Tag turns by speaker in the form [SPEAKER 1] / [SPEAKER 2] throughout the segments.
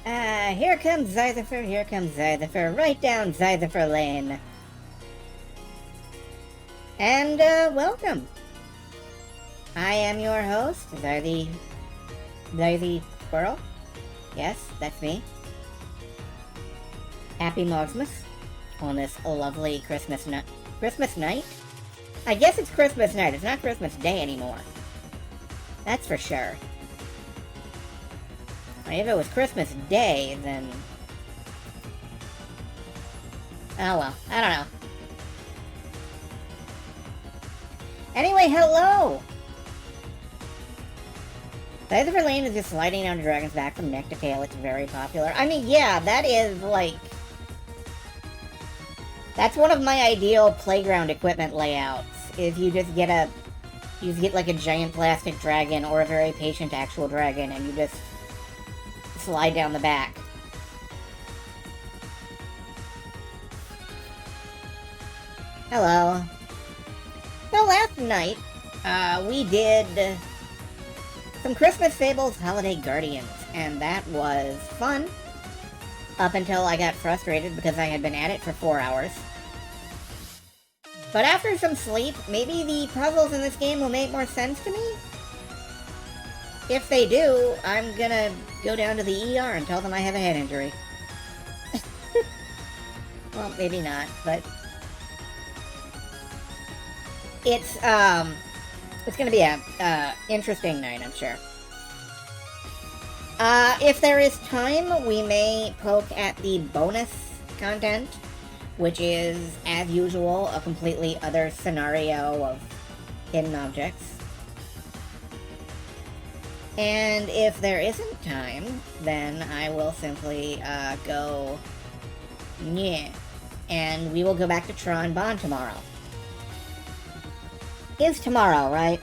[SPEAKER 1] Here comes Zyther, right down Zyther Lane. And, welcome. I am your host, Zythy Squirrel. Yes, that's me. Happy Mogsmas on this lovely Christmas night? I guess it's Christmas night, it's not Christmas Day anymore. That's for sure. If it was Christmas Day, then... oh well, I don't know. Anyway, hello! Zyther Lane is just sliding down a dragon's back from neck to tail. It's very popular. I mean, yeah, that is, like... that's one of my ideal playground equipment layouts. If you just get like a giant plastic dragon or a very patient actual dragon and you just slide down the back. Hello. So last night, we did some Christmas Fables Holiday Guardians, and that was fun. Up until I got frustrated because I had been at it for 4 hours. But after some sleep, maybe the puzzles in this game will make more sense to me? If they do, I'm gonna go down to the ER and tell them I have a head injury. Well, maybe not, but... it's gonna be a interesting night, I'm sure. If there is time, we may poke at the bonus content, which is, as usual, a completely other scenario of hidden objects. And if there isn't time, then I will simply, go... yeah. And we will go back to Tron Bond tomorrow. Is tomorrow, right?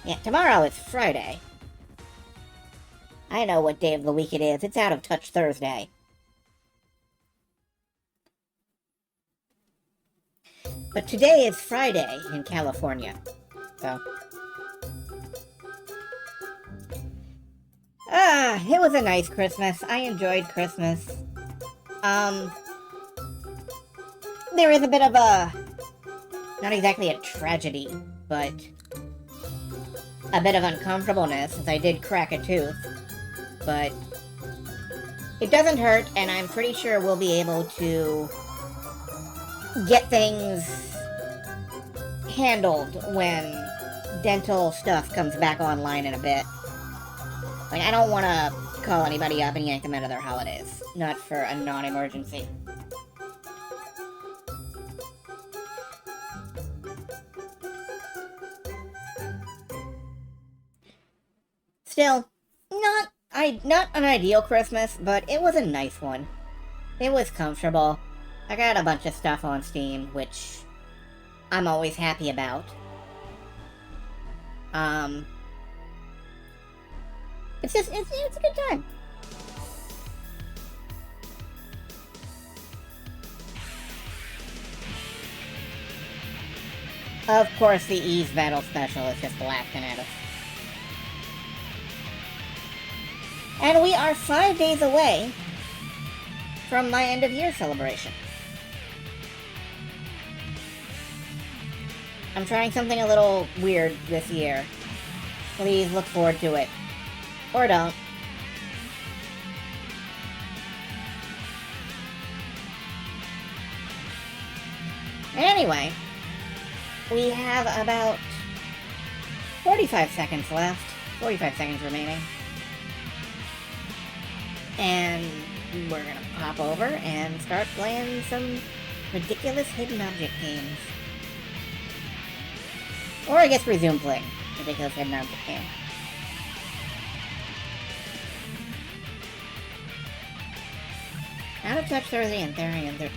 [SPEAKER 1] Yeah, tomorrow is Friday. I know what day of the week it is. It's Out of Touch Thursday. But today is Friday in California. So... it was a nice Christmas. I enjoyed Christmas. There is a bit of a... not exactly a tragedy, but... a bit of uncomfortableness, as I did crack a tooth. But... it doesn't hurt, and I'm pretty sure we'll be able to... get things... handled when dental stuff comes back online in a bit. Like, I don't want to call anybody up and yank them out of their holidays. Not for a non-emergency. Still, not an ideal Christmas, but it was a nice one. It was comfortable. I got a bunch of stuff on Steam, which I'm always happy about. It's a good time. Of course, the Ease Battle Special is just blasting at us. And we are 5 days away from my end-of-year celebration. I'm trying something a little weird this year. Please look forward to it. Or don't. Anyway, we have about 45 seconds left. 45 seconds remaining. And we're gonna pop over and start playing some ridiculous hidden object games. Or I guess resume playing ridiculous hidden object game. Out of Touch Thursday and Therian Thursday.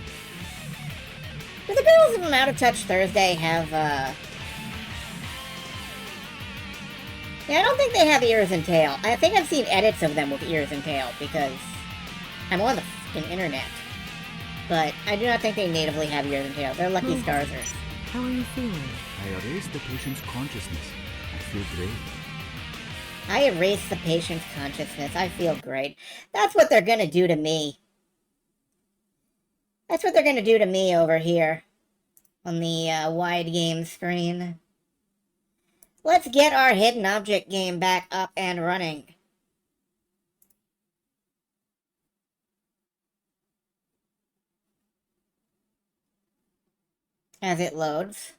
[SPEAKER 1] Do the girls from Out of Touch Thursday have, yeah, I don't think they have ears and tail. I think I've seen edits of them with ears and tail, because I'm on the fucking internet. But I do not think they natively have ears and tail. They're lucky starzers.
[SPEAKER 2] How are you feeling? I erased the patient's consciousness. I feel great.
[SPEAKER 1] I erase the patient's consciousness. I feel great. That's what they're gonna do to me. That's what they're gonna do to me over here on the wide game screen. Let's get our hidden object game back up and running. As it loads.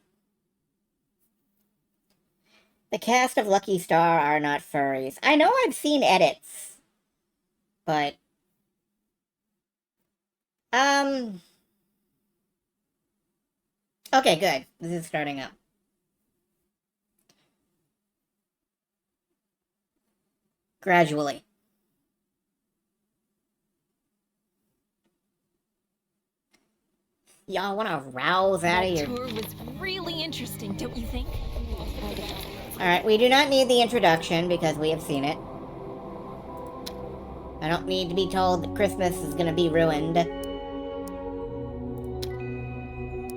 [SPEAKER 1] The cast of Lucky Star are not furries. I know I've seen edits, but okay, good. This is starting up. Gradually. Y'all want to rouse out of
[SPEAKER 2] That
[SPEAKER 1] your...
[SPEAKER 2] tour was really interesting, don't you think?
[SPEAKER 1] Alright, we do not need the introduction because we have seen it. I don't need to be told that Christmas is gonna be ruined.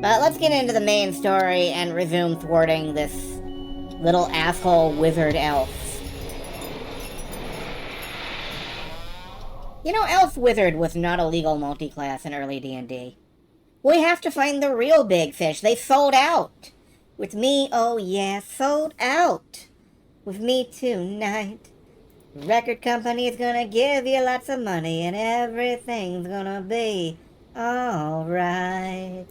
[SPEAKER 1] But let's get into the main story and resume thwarting this little asshole wizard elf. You know, elf wizard was not a legal multi-class in early D&D. We have to find the real big fish. They sold out. With me, oh yeah, sold out. With me tonight. Record company's gonna give you lots of money and everything's gonna be alright.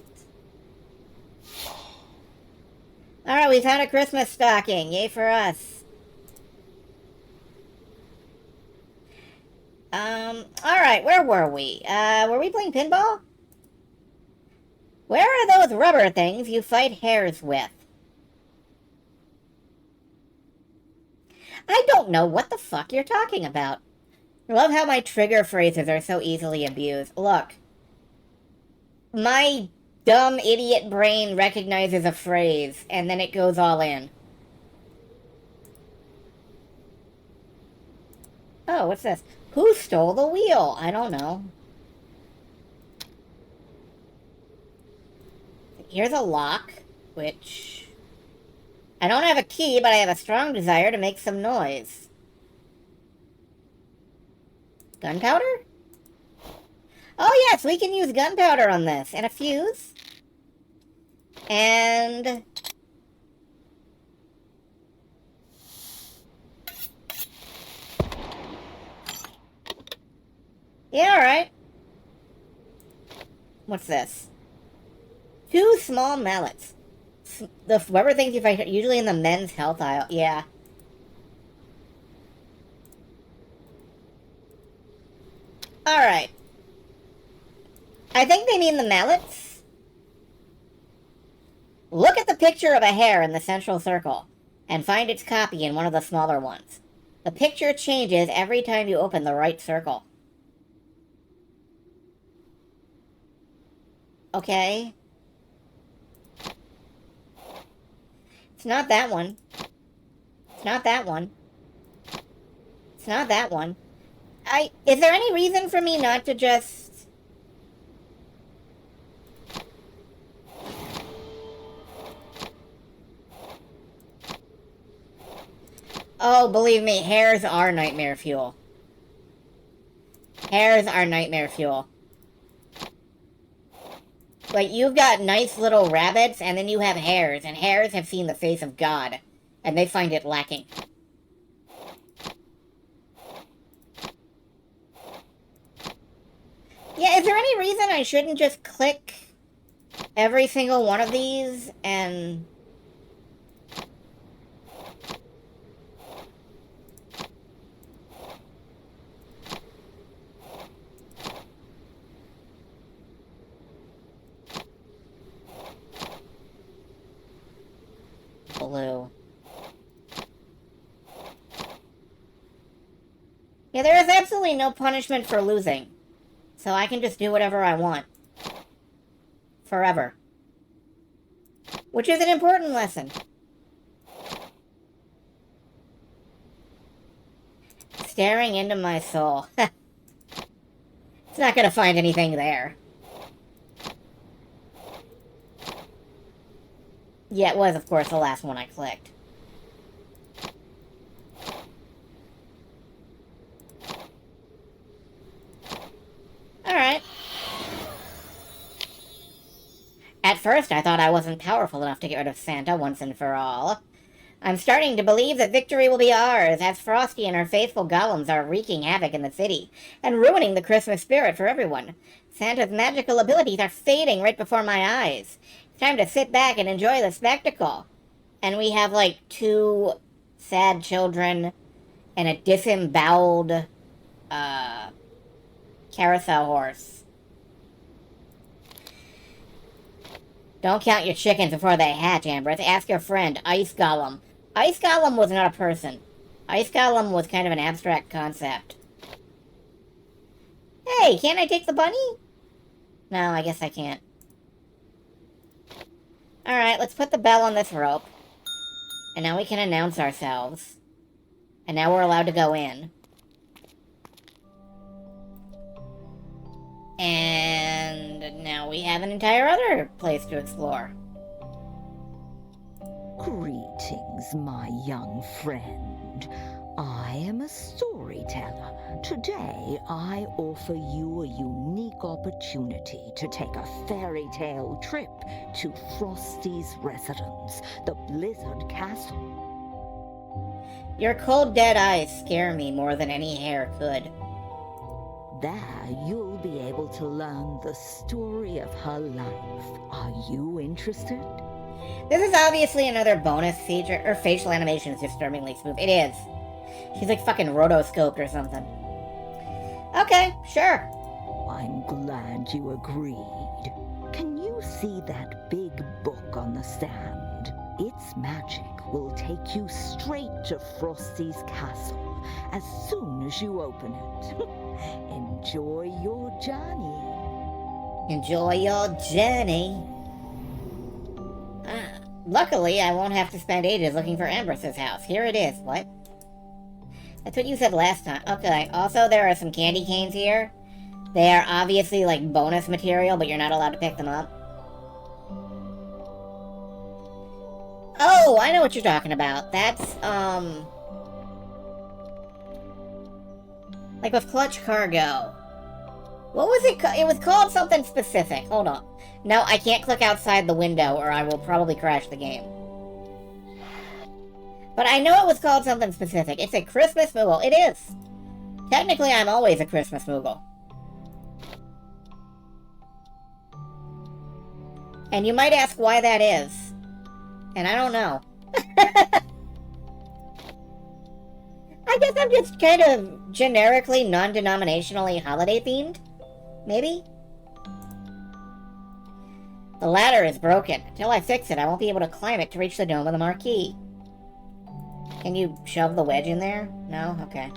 [SPEAKER 1] Alright, we found a Christmas stocking. Yay for us. Alright, where were we? Were we playing pinball? Where are those rubber things you fight hares with? I don't know what the fuck you're talking about. I love how my trigger phrases are so easily abused. Look. My dumb idiot brain recognizes a phrase, and then it goes all in. Oh, what's this? Who stole the wheel? I don't know. Here's a lock, which... I don't have a key, but I have a strong desire to make some noise. Gunpowder? Oh yes, we can use gunpowder on this. And a fuse. And... yeah, alright. What's this? 2 small mallets. The rubber things you find usually in the men's health aisle. Yeah. Alright. I think they mean the mallets. Look at the picture of a hare in the central circle, and find its copy in one of the smaller ones. The picture changes every time you open the right circle. Okay. It's not that one. It's not that one. It's not that one. Is there any reason for me not to just... oh, believe me, hares are nightmare fuel. Hares are nightmare fuel. Like, you've got nice little rabbits, and then you have hares, and hares have seen the face of God, and they find it lacking. Yeah, is there any reason I shouldn't just click every single one of these, and... blue. Yeah, there is absolutely no punishment for losing. So I can just do whatever I want. Forever. Which is an important lesson. Staring into my soul. It's not gonna find anything there. Yeah, it was, of course, the last one I clicked. first, I thought I wasn't powerful enough to get rid of Santa once and for all. I'm starting to believe that victory will be ours, as Frosty and her faithful golems are wreaking havoc in the city, and ruining the Christmas spirit for everyone. Santa's magical abilities are fading right before my eyes. It's time to sit back and enjoy the spectacle. And we have, like, 2 sad children and a disemboweled, carousel horse. Don't count your chickens before they hatch, Ambrose. Ask your friend, Ice Golem. Ice Golem was not a person. Ice Golem was kind of an abstract concept. Hey, can't I take the bunny? No, I guess I can't. Alright, let's put the bell on this rope. And now we can announce ourselves. And now we're allowed to go in. And now we have an entire other place to explore.
[SPEAKER 3] Greetings, my young friend. I am a storyteller. Today, I offer you a unique opportunity to take a fairy tale trip to Frosty's residence, the Blizzard Castle.
[SPEAKER 1] Your cold, dead eyes scare me more than any hair could.
[SPEAKER 3] There, you'll be able to learn the story of her life. Are you interested?
[SPEAKER 1] This is obviously another bonus feature. Her facial animation is disturbingly smooth. It is. She's like fucking rotoscoped or something. Okay, sure.
[SPEAKER 3] I'm glad you agreed. Can you see that big book on the stand? Its magic will take you straight to Frosty's castle as soon as you open it. Enjoy your journey.
[SPEAKER 1] Enjoy your journey. Luckily, I won't have to spend ages looking for Ambrose's house. Here it is. What? That's what you said last time. Okay, also there are some candy canes here. They are obviously like bonus material, but you're not allowed to pick them up. Oh, I know what you're talking about. That's, like with Clutch Cargo. What was it called? It was called something specific. Hold on. No, I can't click outside the window or I will probably crash the game. But I know it was called something specific. It's a Christmas Moogle. It is. Technically, I'm always a Christmas Moogle. And you might ask why that is. And I don't know. I guess I'm just kind of generically, non-denominationally holiday-themed. Maybe? The ladder is broken. Until I fix it, I won't be able to climb it to reach the dome of the marquee. Can you shove the wedge in there? No? Okay.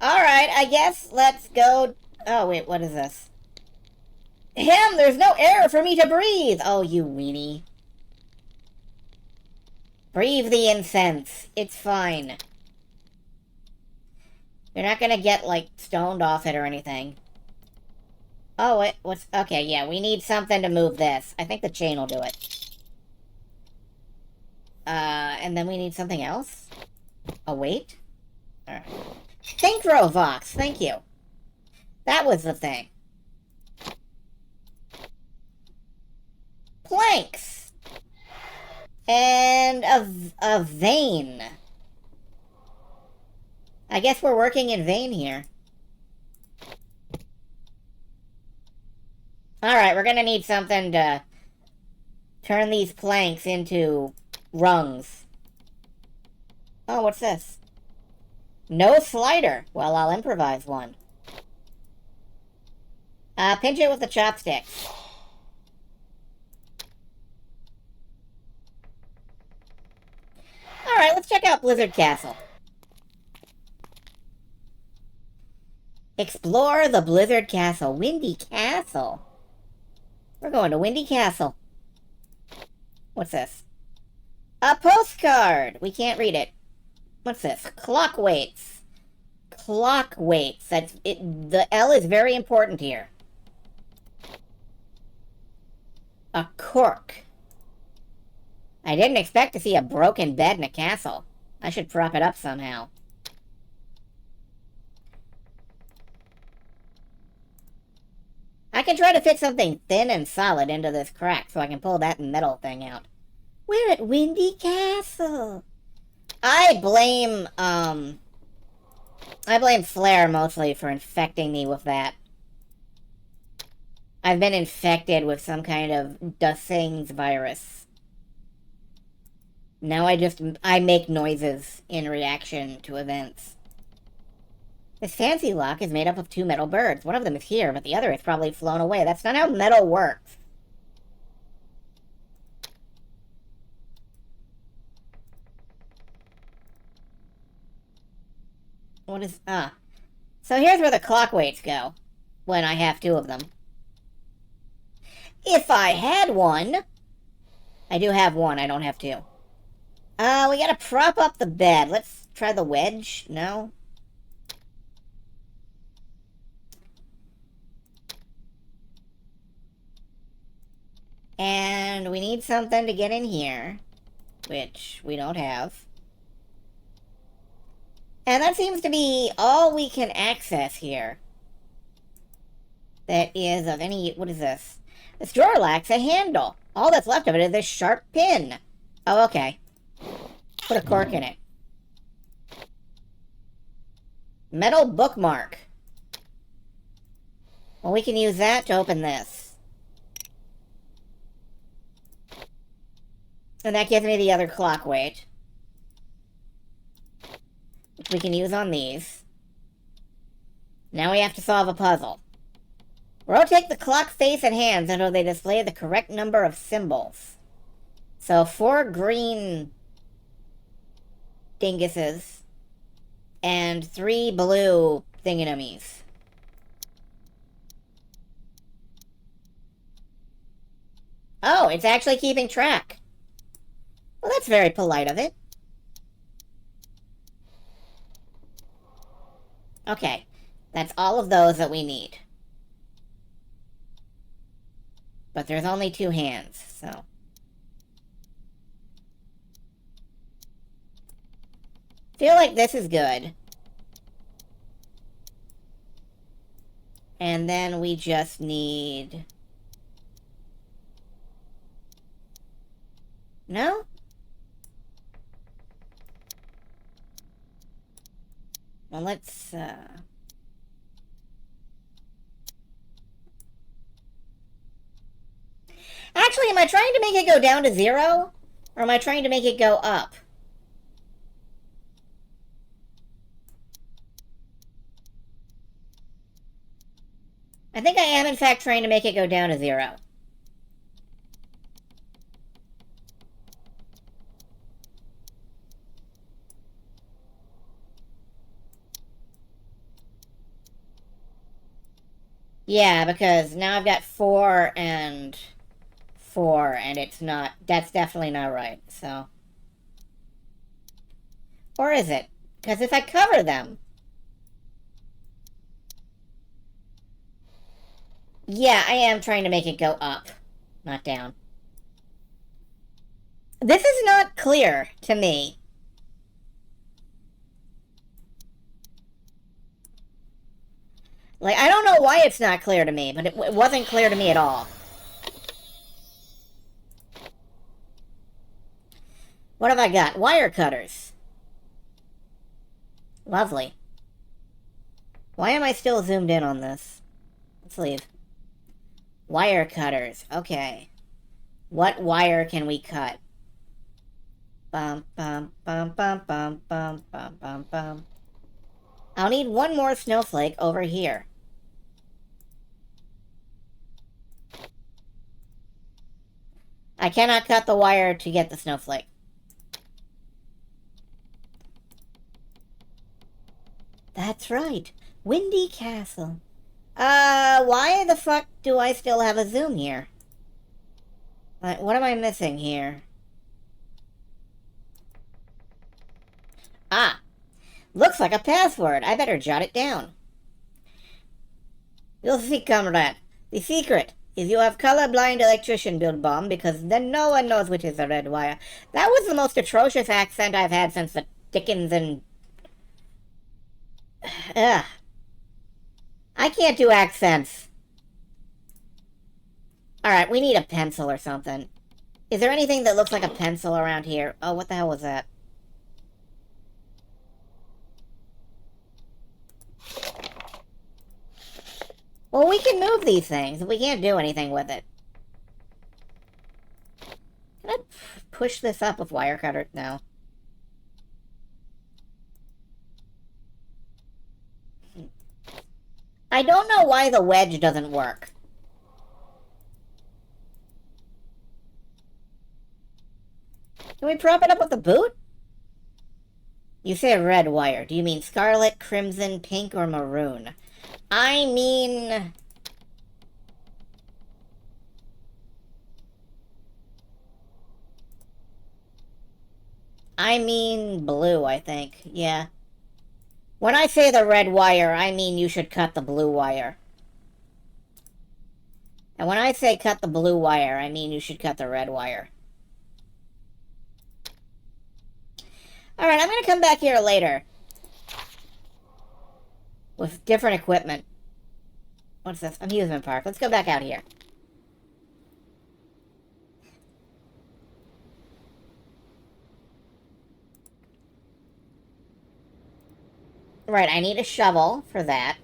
[SPEAKER 1] Alright, I guess let's go... Oh, wait, what is this? There's no air for me to breathe! Oh, you weenie. Breathe the incense. It's fine. You're not gonna get, like, stoned off it or anything. Oh, what's... Okay, yeah, we need something to move this. I think the chain will do it. And then we need something else? A weight? Alright. Synchrovox, thank you. That was the thing. Planks! And a vein. I guess we're working in vain here. Alright, we're gonna need something to turn these planks into rungs. Oh, what's this? No slider. Well, I'll improvise one. Pinch it with the chopsticks. Alright, let's check out Blizzard Castle. Explore the Blizzard Castle. Windy Castle. We're going to Windy Castle. What's this? A postcard! We can't read it. What's this? Clock weights. Clock weights. That's it. The L is very important here. A cork. I didn't expect to see a broken bed in a castle. I should prop it up somehow. I can try to fit something thin and solid into this crack so I can pull that metal thing out. We're at Windy Castle. I blame Flare mostly for infecting me with that. I've been infected with some kind of Dusings virus. Now I make noises in reaction to events. This fancy lock is made up of 2 metal birds. One of them is here, but the other is probably flown away. That's not how metal works. What is... So here's where the clock weights go. When I have 2 of them. If I had one... I do have 1, I don't have 2. We gotta prop up the bed. Let's try the wedge. No? And we need something to get in here, which we don't have. And that seems to be all we can access here. That is of any... What is this? This drawer lacks a handle. All that's left of it is this sharp pin. Oh, okay. Put a cork in it. Metal bookmark. Well, we can use that to open this. And that gives me the other clock weight, which we can use on these. Now we have to solve a puzzle. Rotate the clock face and hands until they display the correct number of symbols. So 4 green dinguses and 3 blue thingamamies. Oh, it's actually keeping track. Well, that's very polite of it. Okay, that's all of those that we need. But there's only 2 hands, so... Feel like this is good. And then we just need... No? Well, let's, Actually, am I trying to make it go down to 0? Or am I trying to make it go up? I think I am, in fact, trying to make it go down to 0. Yeah, because now I've got 4 and 4, and it's not... That's definitely not right, so... Or is it? Because if I cover them... Yeah, I am trying to make it go up, not down. This is not clear to me. Like, I don't know why it's not clear to me, but it wasn't clear to me at all. What have I got? Wire cutters. Lovely. Why am I still zoomed in on this? Let's leave. Wire cutters. Okay. What wire can we cut? Bum, bum, bum, bum, bum, bum, bum, bum, bum. I'll need 1 more snowflake over here. I cannot cut the wire to get the snowflake. That's right. Windy Castle. Why the fuck do I still have a zoom here? What am I missing here? Ah! Looks like a password. I better jot it down. You'll see, comrade. The secret is you have colorblind electrician build bomb because then no one knows which is the red wire. That was the most atrocious accent I've had since the Dickens and... Ugh. I can't do accents. Alright, we need a pencil or something. Is there anything that looks like a pencil around here? Oh, what the hell was that? Well, we can move these things, but we can't do anything with it. Can I push this up with wire cutter? No. I don't know why the wedge doesn't work. Can we prop it up with the boot? You say red wire. Do you mean scarlet, crimson, pink, or maroon? I mean... blue, I think. Yeah. When I say the red wire, I mean you should cut the blue wire. And when I say cut the blue wire, I mean you should cut the red wire. Alright, I'm gonna come back here later. With different equipment. What's this? Amusement park. Let's go back out here. Right, I need a shovel for that.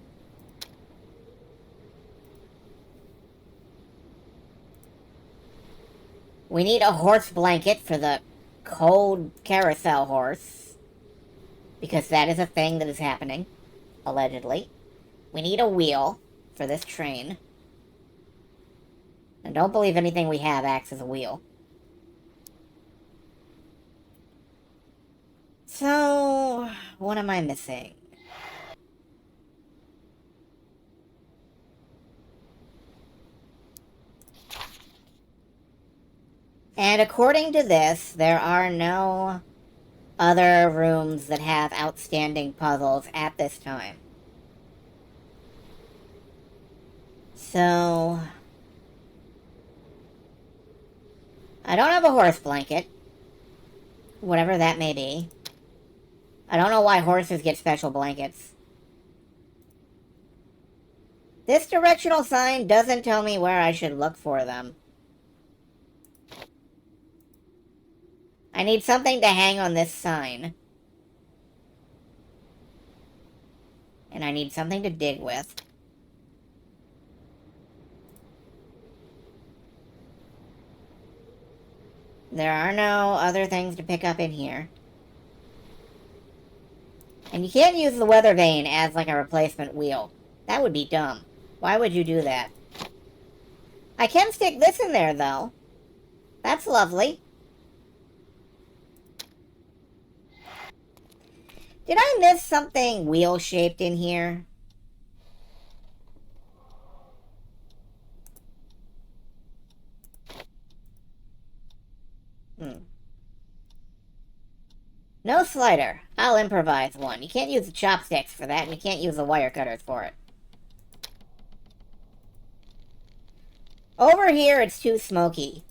[SPEAKER 1] We need a horse blanket for the cold carousel horse. Because that is a thing that is happening. Allegedly. We need a wheel for this train. And don't believe anything we have acts as a wheel. So, what am I missing? And according to this, there are no other rooms that have outstanding puzzles at this time. So... I don't have a horse blanket. Whatever that may be. I don't know why horses get special blankets. This directional sign doesn't tell me where I should look for them. I need something to hang on this sign. And I need something to dig with. There are no other things to pick up in here. And you can't use the weather vane as like a replacement wheel. That would be dumb. Why would you do that? I can stick this in there, though. That's lovely. Did I miss something wheel-shaped in here? No slider. I'll improvise one. You can't use the chopsticks for that, and you can't use the wire cutters for it. Over here, it's too smoky.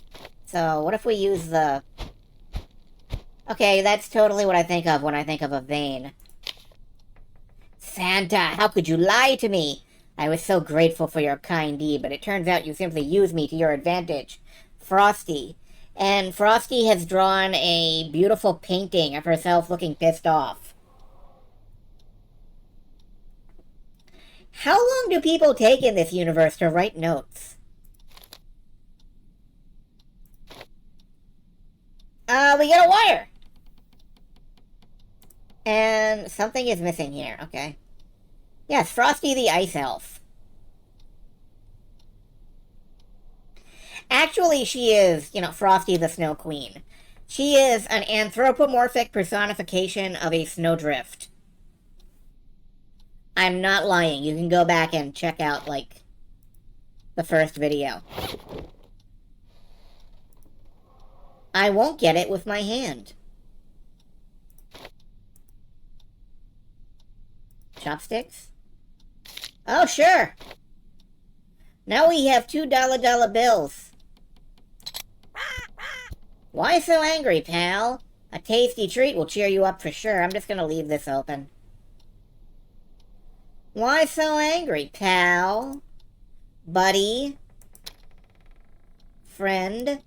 [SPEAKER 1] So, what if we use the... Okay, that's totally what I think of when I think of a vane. Santa, how could you lie to me? I was so grateful for your kind deed, but it turns out you simply used me to your advantage. Frosty. And Frosty has drawn a beautiful painting of herself looking pissed off. How long do people take in this universe to write notes? We get a wire. And something is missing here, okay. Yes, Frosty the Ice Elf. Actually, she is, Frosty the Snow Queen. She is an anthropomorphic personification of a snowdrift. I'm not lying. You can go back and check out, the first video. I won't get it with my hand. Chopsticks? Oh, sure. Now we have $2 bills. Why so angry, pal? A tasty treat will cheer you up for sure. I'm just gonna leave this open. Why so angry, pal? Buddy? friend.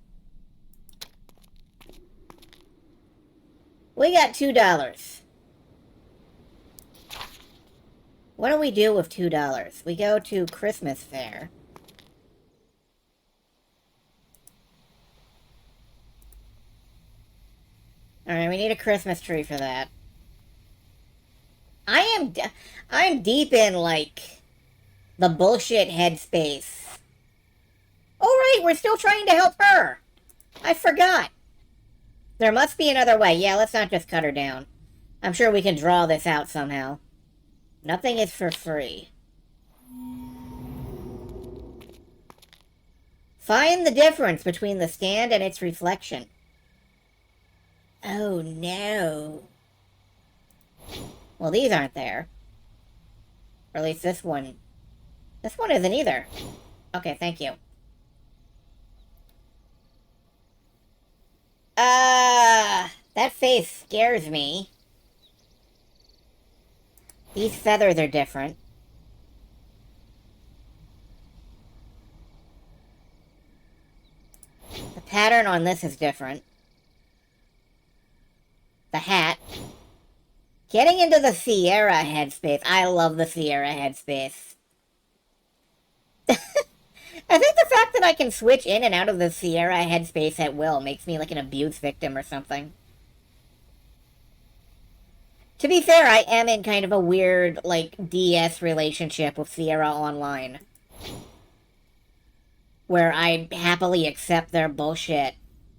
[SPEAKER 1] We got $2. What do we do with $2? We go to Christmas Fair. Alright, we need a Christmas tree for that. I'm deep in, like, the bullshit headspace. Oh, right, we're still trying to help her. I forgot. There must be another way. Yeah, let's not just cut her down. I'm sure we can draw this out somehow. Nothing is for free. Find the difference between the stand and its reflection. Oh, no. Well, these aren't there. Or at least this one. This one isn't either. Okay, thank you. That face scares me. These feathers are different. The pattern on this is different. The hat. Getting into the Sierra headspace. I love the Sierra headspace. I think the fact that I can switch in and out of the Sierra headspace at will makes me like an abuse victim or something. To be fair, I am in kind of a weird, like, DS relationship with Sierra Online. Where I happily accept their bullshit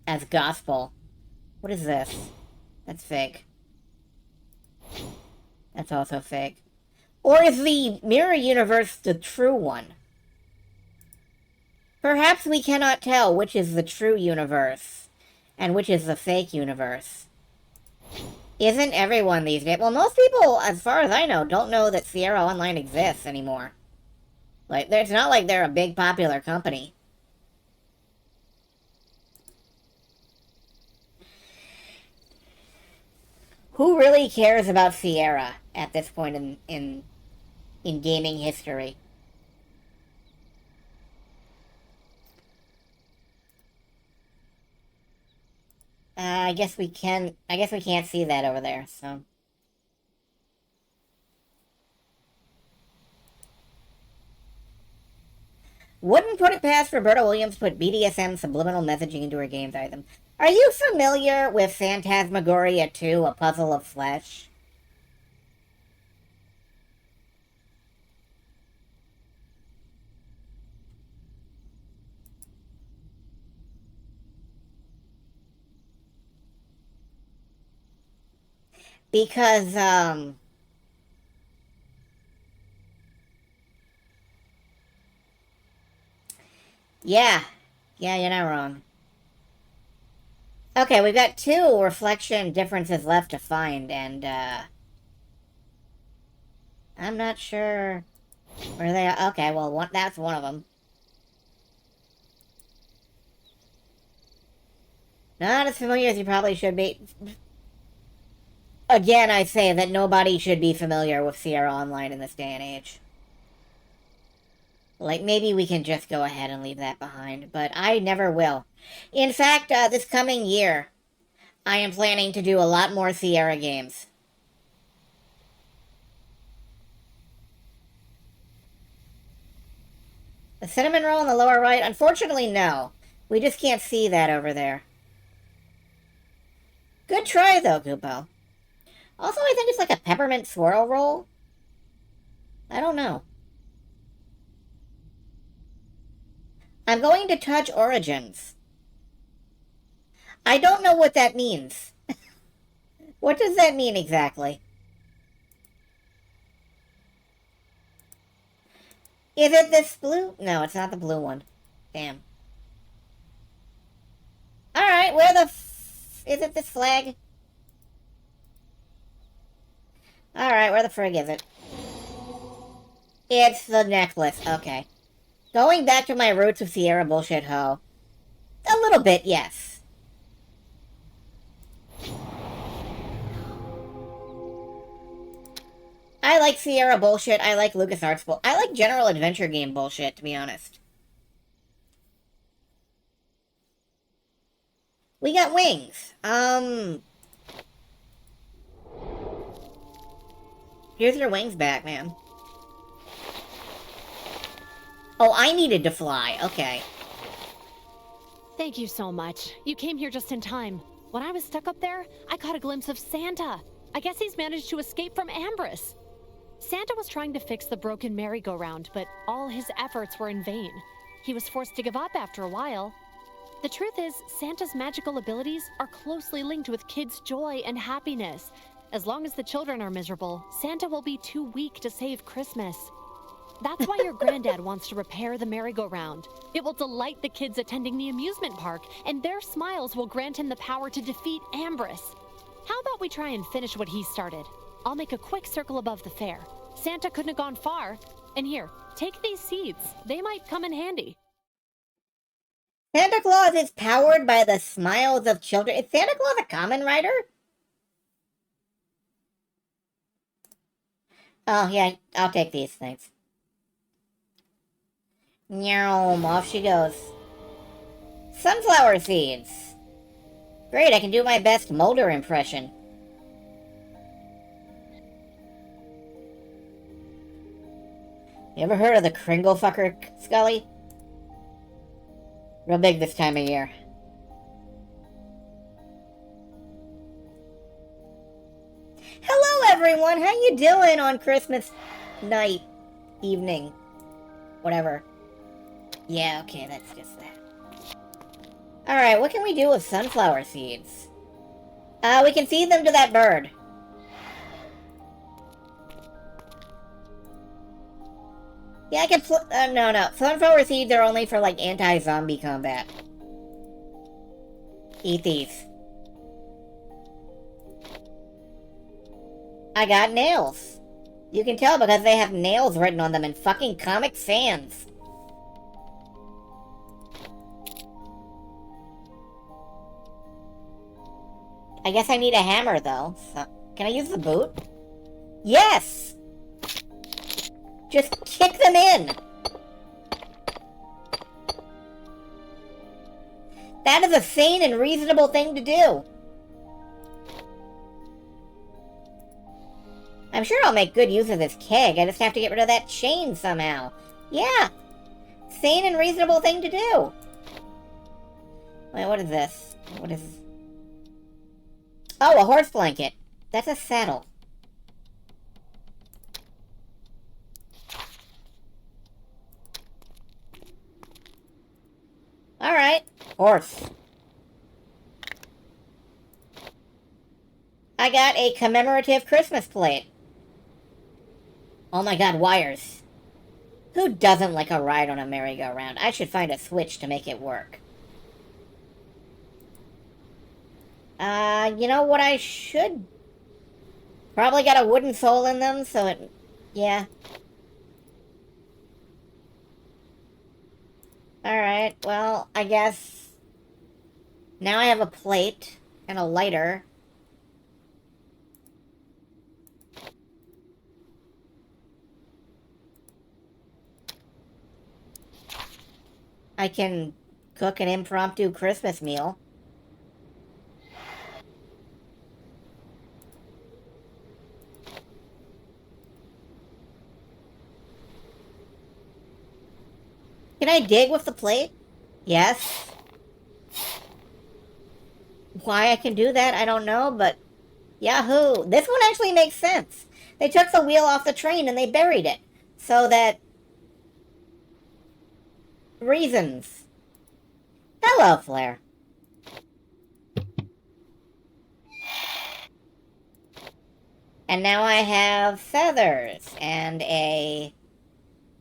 [SPEAKER 1] as gospel. What is this? That's fake. That's also fake. Or is the mirror universe the true one? Perhaps we cannot tell which is the true universe and which is the fake universe. Isn't everyone these days? Well, most people, as far as I know, don't know that Sierra Online exists anymore. Like, it's not like they're a big popular company. Who really cares about Sierra at this point in gaming history? I guess we can't see that over there, so. Wouldn't put it past Roberta Williams to put BDSM subliminal messaging into her games either. Are you familiar with Phantasmagoria 2, A Puzzle of Flesh? Because, yeah. Yeah, you're not wrong. Okay, we've got 2 reflection differences left to find, and, I'm not sure where they are. Okay, well, that's one of them. Not as familiar as you probably should be. Again, I say that nobody should be familiar with Sierra Online in this day and age. Like, maybe we can just go ahead and leave that behind, but I never will. In fact, this coming year, I am planning to do a lot more Sierra games. The cinnamon roll in the lower right? Unfortunately, no. We just can't see that over there. Good try, though, Goopo. Also, I think it's like a peppermint swirl roll. I don't know. I'm going to touch Origins. I don't know what that means. What does that mean exactly? Is it this blue? No, it's not the blue one. Damn. Alright, where the is it this flag? Alright, where the frig is it? It's the necklace, okay. Going back to my roots with Sierra Bullshit Ho. A little bit, yes. I like Sierra bullshit, I like LucasArts bullshit. I like general adventure game bullshit, to be honest. We got wings. Here's your wings back, man. Oh, I needed to fly. Okay.
[SPEAKER 2] Thank you so much. You came here just in time. When I was stuck up there, I caught a glimpse of Santa. I guess he's managed to escape from Ambrose. Santa was trying to fix the broken merry-go-round, but all his efforts were in vain. He was forced to give up after a while. The truth is, Santa's magical abilities are closely linked with kids' joy and happiness. As long as the children are miserable, Santa will be too weak to save Christmas. That's why your granddad wants to repair the merry-go-round. It will delight the kids attending the amusement park, and their smiles will grant him the power to defeat Ambrose. How about we try and finish what he started? I'll make a quick circle above the fair. Santa couldn't have gone far. And here, take these seeds. They might come in handy.
[SPEAKER 1] Santa Claus is powered by the smiles of children. Is Santa Claus a common writer? Oh, yeah, I'll take these things. Nyom, off she goes. Sunflower seeds. Great, I can do my best Mulder impression. You ever heard of the Kringle fucker, Scully? Real big this time of year. Hello, everyone! How you doing on Christmas night, evening, whatever? Yeah, okay, that's just that. Alright, what can we do with sunflower seeds? We can feed them to that bird. Yeah, I can no. Sunflower seeds are only for, like, anti-zombie combat. Eat these. I got nails. You can tell because they have nails written on them in fucking Comic Sans. I guess I need a hammer, though. So, can I use the boot? Yes! Just kick them in! That is a sane and reasonable thing to do. I'm sure I'll make good use of this keg. I just have to get rid of that chain somehow. Yeah! Sane and reasonable thing to do. Wait, what is this? What is... Oh, a horse blanket. That's a saddle. Alright. Horse. I got a commemorative Christmas plate. Oh my god, wires. Who doesn't like a ride on a merry-go-round? I should find a switch to make it work. You know what I should... Probably got a wooden sole in them, so it... Yeah. Alright, well, I guess... Now I have a plate and a lighter. I can cook an impromptu Christmas meal. Can I dig with the plate? Yes. Why I can do that, I don't know, but... Yahoo! This one actually makes sense. They took the wheel off the train and they buried it. So that... Reasons. Hello, Flair. And now I have feathers and a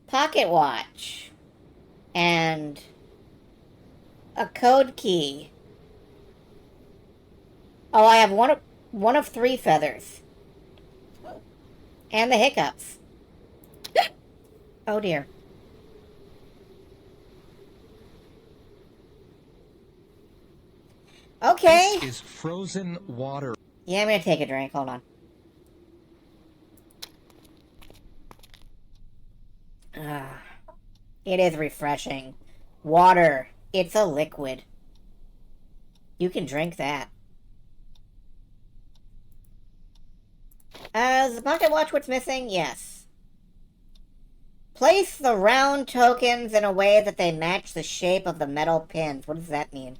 [SPEAKER 1] pocket watch. And a code key. Oh, I have one of 3 feathers. And the hiccups. Oh dear. Okay.
[SPEAKER 4] This is frozen water.
[SPEAKER 1] Yeah, I'm gonna take a drink. Hold on. It is refreshing. Water. It's a liquid. You can drink that. Is the pocket watch what's missing? Yes. Place the round tokens in a way that they match the shape of the metal pins. What does that mean?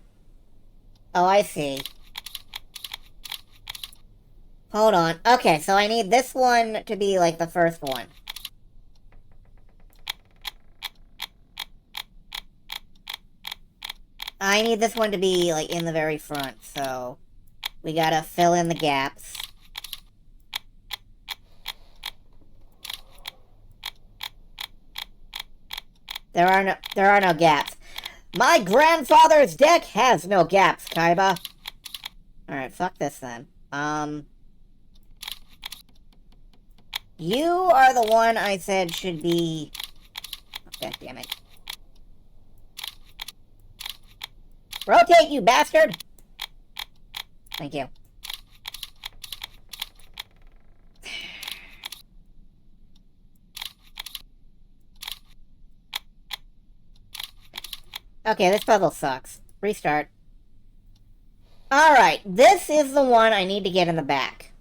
[SPEAKER 1] Oh, I see. Hold on. Okay, so I need this one to be like the first one. I need this one to be like in the very front, so we gotta fill in the gaps. There are no gaps. My grandfather's deck has no gaps, Kaiba. Alright, fuck this then. You are the one I said should be... Oh, God damn it. Rotate, you bastard! Thank you. Okay, this puzzle sucks. Restart. Alright, this is the one I need to get in the back.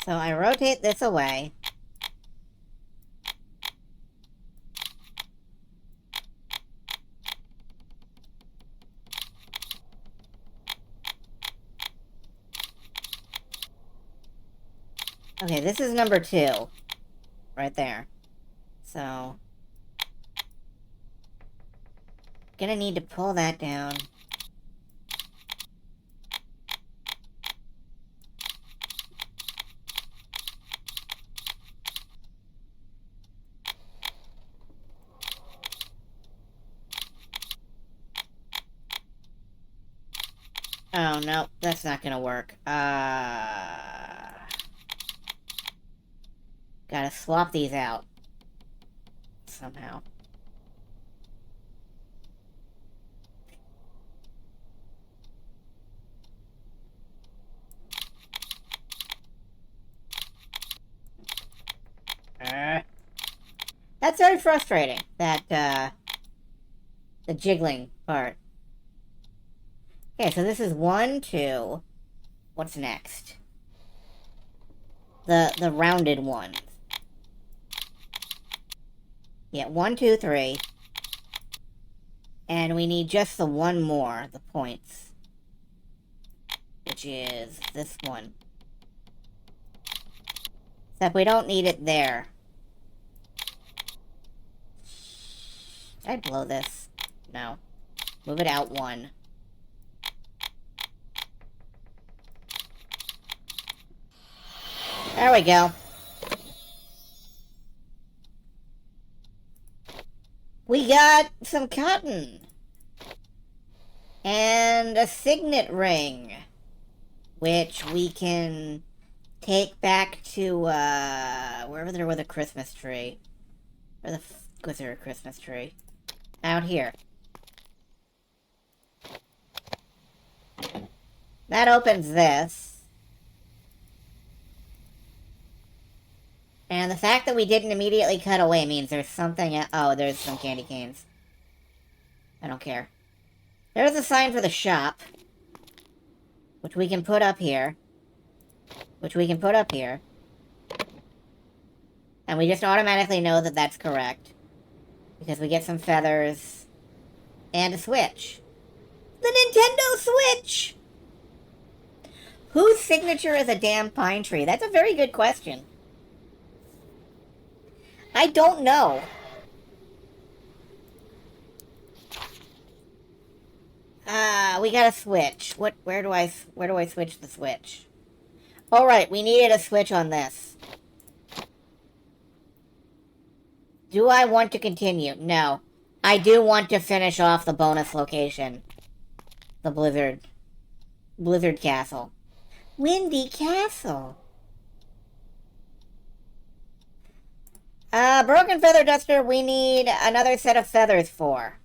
[SPEAKER 1] So I rotate this away. Okay, this is number 2. Right there. So... gonna need to pull that down. Oh, no, that's not gonna work. Gotta swap these out. Somehow. That's very frustrating, that, the jiggling part. Okay, so this is 1, 2. What's next? The rounded ones. Yeah, 1, 2, 3. And we need just the one more, the points. Which is this one. Except we don't need it there. Did I blow this? No. Move it out 1. There we go. We got some cotton. And a signet ring. Which we can take back to, wherever there was a Christmas tree. Where the f was there a Christmas tree? Out here. That opens this. And the fact that we didn't immediately cut away means there's something... Oh, there's some candy canes. I don't care. There's a sign for the shop. Which we can put up here. Which we can put up here. And we just automatically know that that's correct. Because we get some feathers. And a Switch. The Nintendo Switch! Whose signature is a damn pine tree? That's a very good question. I don't know. We got a Switch. Where do I switch the Switch? All right, we needed a Switch on this. Do I want to continue? No. I do want to finish off the bonus location. The Blizzard Castle. Windy Castle. Broken Feather Duster, we need another set of feathers for.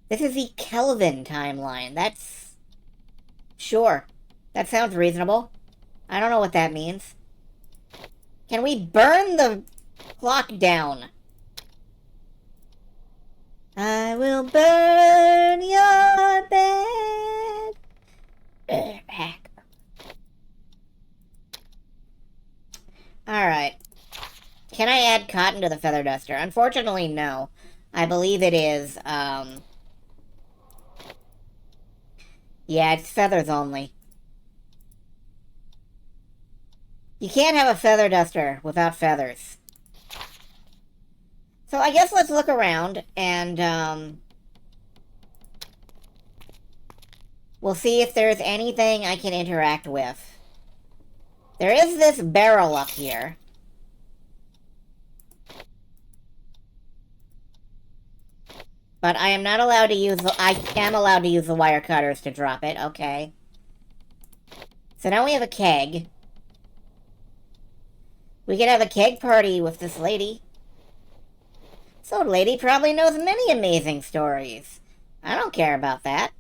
[SPEAKER 1] This is the Kelvin timeline. That's... Sure. That sounds reasonable. I don't know what that means. Can we burn the clock down? I will burn your bed. Heck. Alright. Can I add cotton to the feather duster? Unfortunately, no. I believe it is, yeah, it's feathers only. You can't have a feather duster without feathers. So I guess let's look around, and, we'll see if there's anything I can interact with. There is this barrel up here. But I am not allowed to use I am allowed to use the wire cutters to drop it, okay. So now we have a keg. We could have a keg party with this lady. This old lady probably knows many amazing stories. I don't care about that.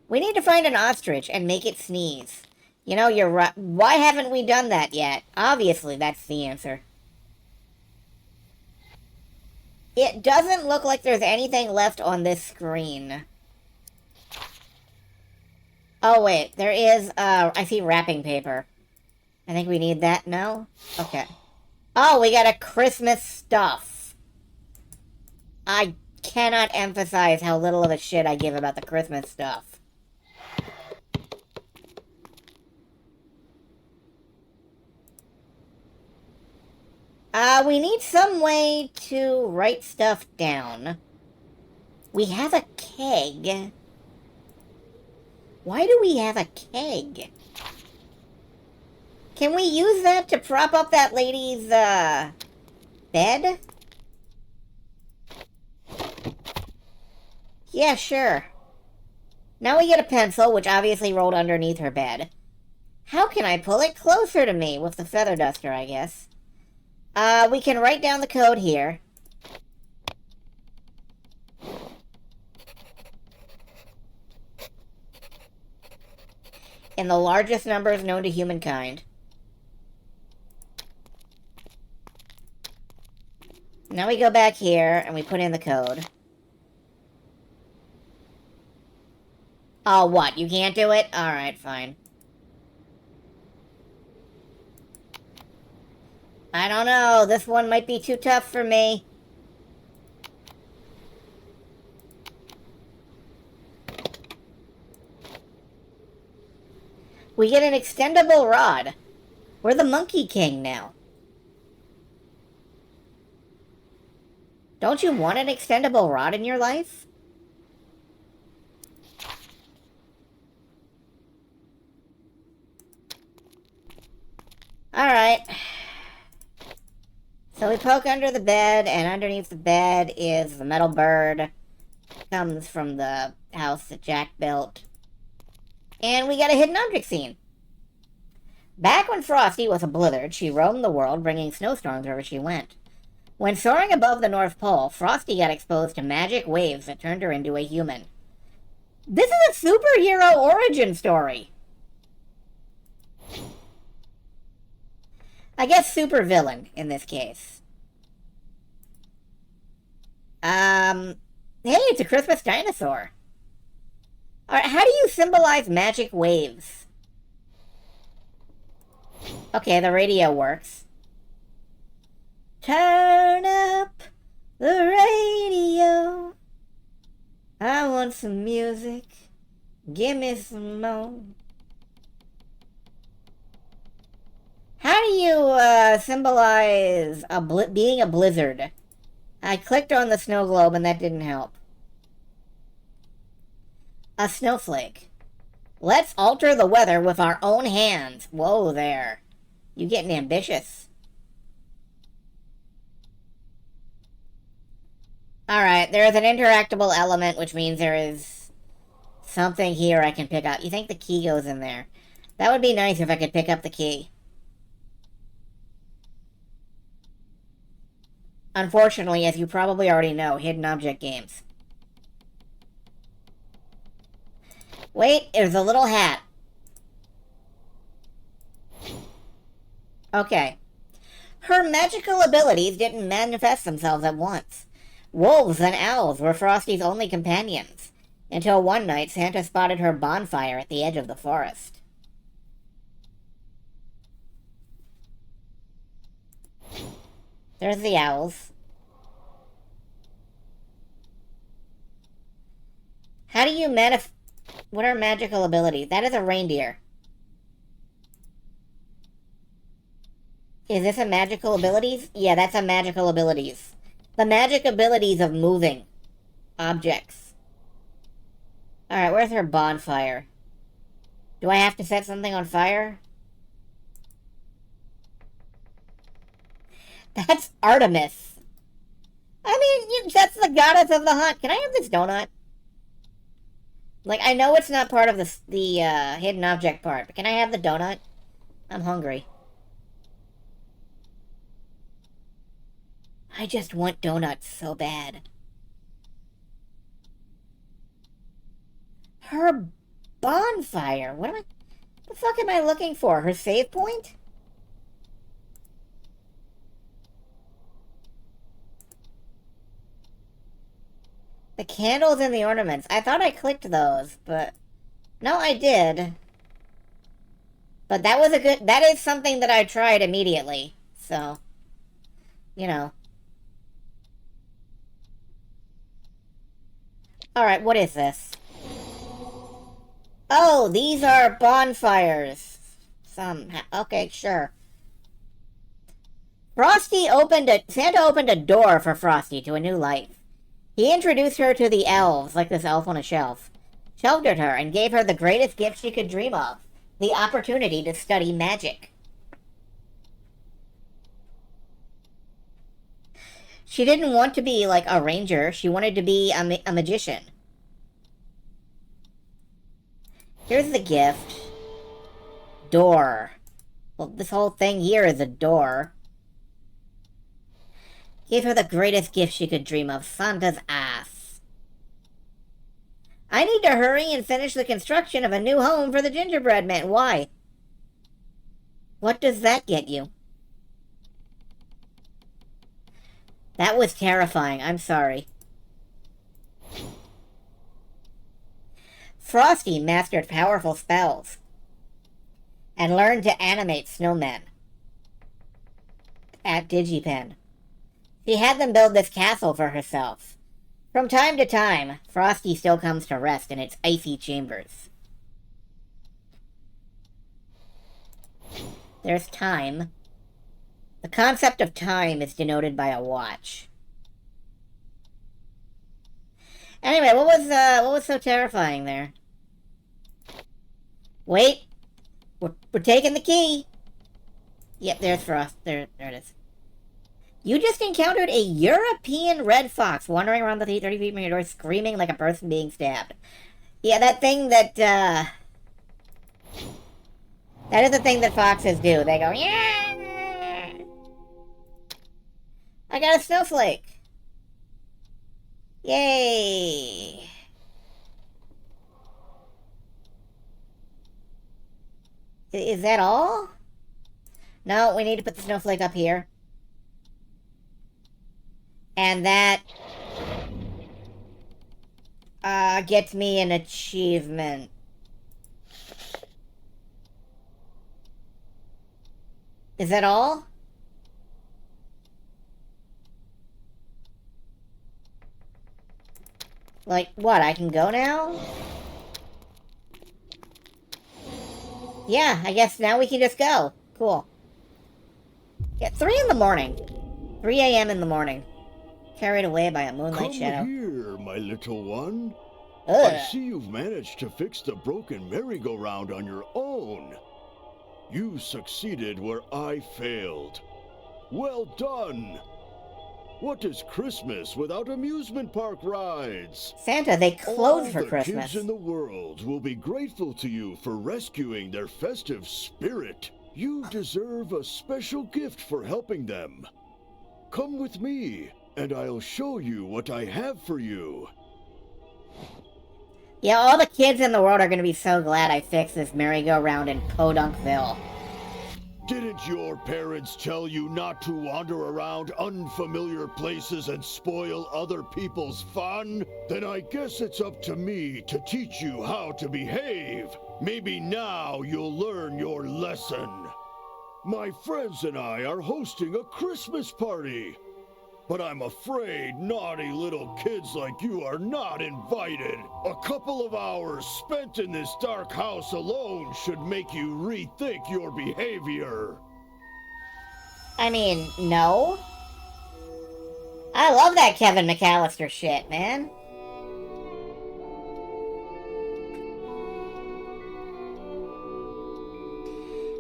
[SPEAKER 1] We need to find an ostrich and make it sneeze. You know, you're right. Why haven't we done that yet? Obviously, that's the answer. It doesn't look like there's anything left on this screen. Oh, wait. There is, I see wrapping paper. I think we need that. No? Okay. Oh, we got a Christmas stuff. I cannot emphasize how little of a shit I give about the Christmas stuff. We need some way to write stuff down. We have a keg. Why do we have a keg? Can we use that to prop up that lady's, bed? Yeah, sure. Now we get a pencil, which obviously rolled underneath her bed. How can I pull it closer to me with the feather duster, I guess? We can write down the code here. In the largest numbers known to humankind. Now we go back here, and we put in the code. Oh, what? You can't do it? Alright, fine. I don't know. This one might be too tough for me. We get an extendable rod. We're the Monkey King now. Don't you want an extendable rod in your life? Alright. So we poke under the bed, and underneath the bed is the metal bird. Comes from the house that Jack built. And we got a hidden object scene. Back when Frosty was a blizzard, she roamed the world, bringing snowstorms wherever she went. When soaring above the North Pole, Frosty got exposed to magic waves that turned her into a human. This is a superhero origin story. I guess supervillain in this case. Hey, it's a Christmas dinosaur. Alright, how do you symbolize magic waves? Okay, the radio works. Turn up the radio. I want some music. Give me some more. How do you, symbolize being a blizzard? I clicked on the snow globe and that didn't help. A snowflake. Let's alter the weather with our own hands. Whoa there. You getting ambitious. Alright, there is an interactable element, which means there is something here I can pick up. You think the key goes in there? That would be nice if I could pick up the key. Unfortunately, as you probably already know, hidden object games. Wait, there's a little hat. Okay. Her magical abilities didn't manifest themselves at once. Wolves and owls were Frosty's only companions, until one night Santa spotted her bonfire at the edge of the forest. There's the owls. How do you what are magical abilities? That is a reindeer. Is this a magical abilities? Yeah, that's a magical abilities. The magic abilities of moving objects. Alright, where's her bonfire? Do I have to set something on fire? That's Artemis. I mean, that's the goddess of the hunt. Can I have this donut? Like, I know it's not part of the hidden object part, but can I have the donut? I'm hungry. I just want donuts so bad. Her bonfire. What the fuck am I looking for? Her save point? The candles and the ornaments. I thought I clicked those, but... No, I did. But that was that is something that I tried immediately. So, you know. Alright, what is this? Oh, these are bonfires. Okay, sure. Santa opened a door for Frosty to a new life. He introduced her to the elves, like this elf on a shelf, sheltered her, and gave her the greatest gift she could dream of, the opportunity to study magic. She didn't want to be like a ranger, she wanted to be a magician. Here's the gift. Door. Well, this whole thing here is a door. Gave her the greatest gift she could dream of, Santa's ass. I need to hurry and finish the construction of a new home for the gingerbread man. Why? What does that get you? That was terrifying. I'm sorry. Frosty mastered powerful spells and learned to animate snowmen at DigiPen. She had them build this castle for herself. From time to time, Frosty still comes to rest in its icy chambers. There's time. The concept of time is denoted by a watch. Anyway, what was so terrifying there? Wait, we're taking the key. Yep, there's Frost. There it is. You just encountered a European red fox wandering around the 30 feet from your door, screaming like a person being stabbed. Yeah, that thing that, that is the thing that foxes do. They go, yeah! I got a snowflake! Yay! Is that all? No, we need to put the snowflake up here. And that gets me an achievement. Is that all? Like, what? I can go now? Yeah, I guess now we can just go. Cool. Yeah, 3 in the morning. 3 a.m. in the morning. Carried away by a moonlight shadow.
[SPEAKER 5] Come here, my little one.
[SPEAKER 1] Ugh.
[SPEAKER 5] I see you've managed to fix the broken merry-go-round on your own. You succeeded where I failed. Well done. What is Christmas without amusement park rides?
[SPEAKER 1] Santa, they close for
[SPEAKER 5] All the
[SPEAKER 1] Christmas.
[SPEAKER 5] kids in the world will be grateful to you for rescuing their festive spirit. You deserve a special gift for helping them. Come with me, and I'll show you what I have for you.
[SPEAKER 1] Yeah, all the kids in the world are going to be so glad I fixed this merry-go-round in Podunkville.
[SPEAKER 5] Didn't your parents tell you not to wander around unfamiliar places and spoil other people's fun? Then I guess it's up to me to teach you how to behave. Maybe now you'll learn your lesson. My friends and I are hosting a Christmas party. But I'm afraid naughty little kids like you are not invited. A couple of hours spent in this dark house alone should make you rethink your behavior.
[SPEAKER 1] I mean, no. I love that Kevin McAllister shit, man.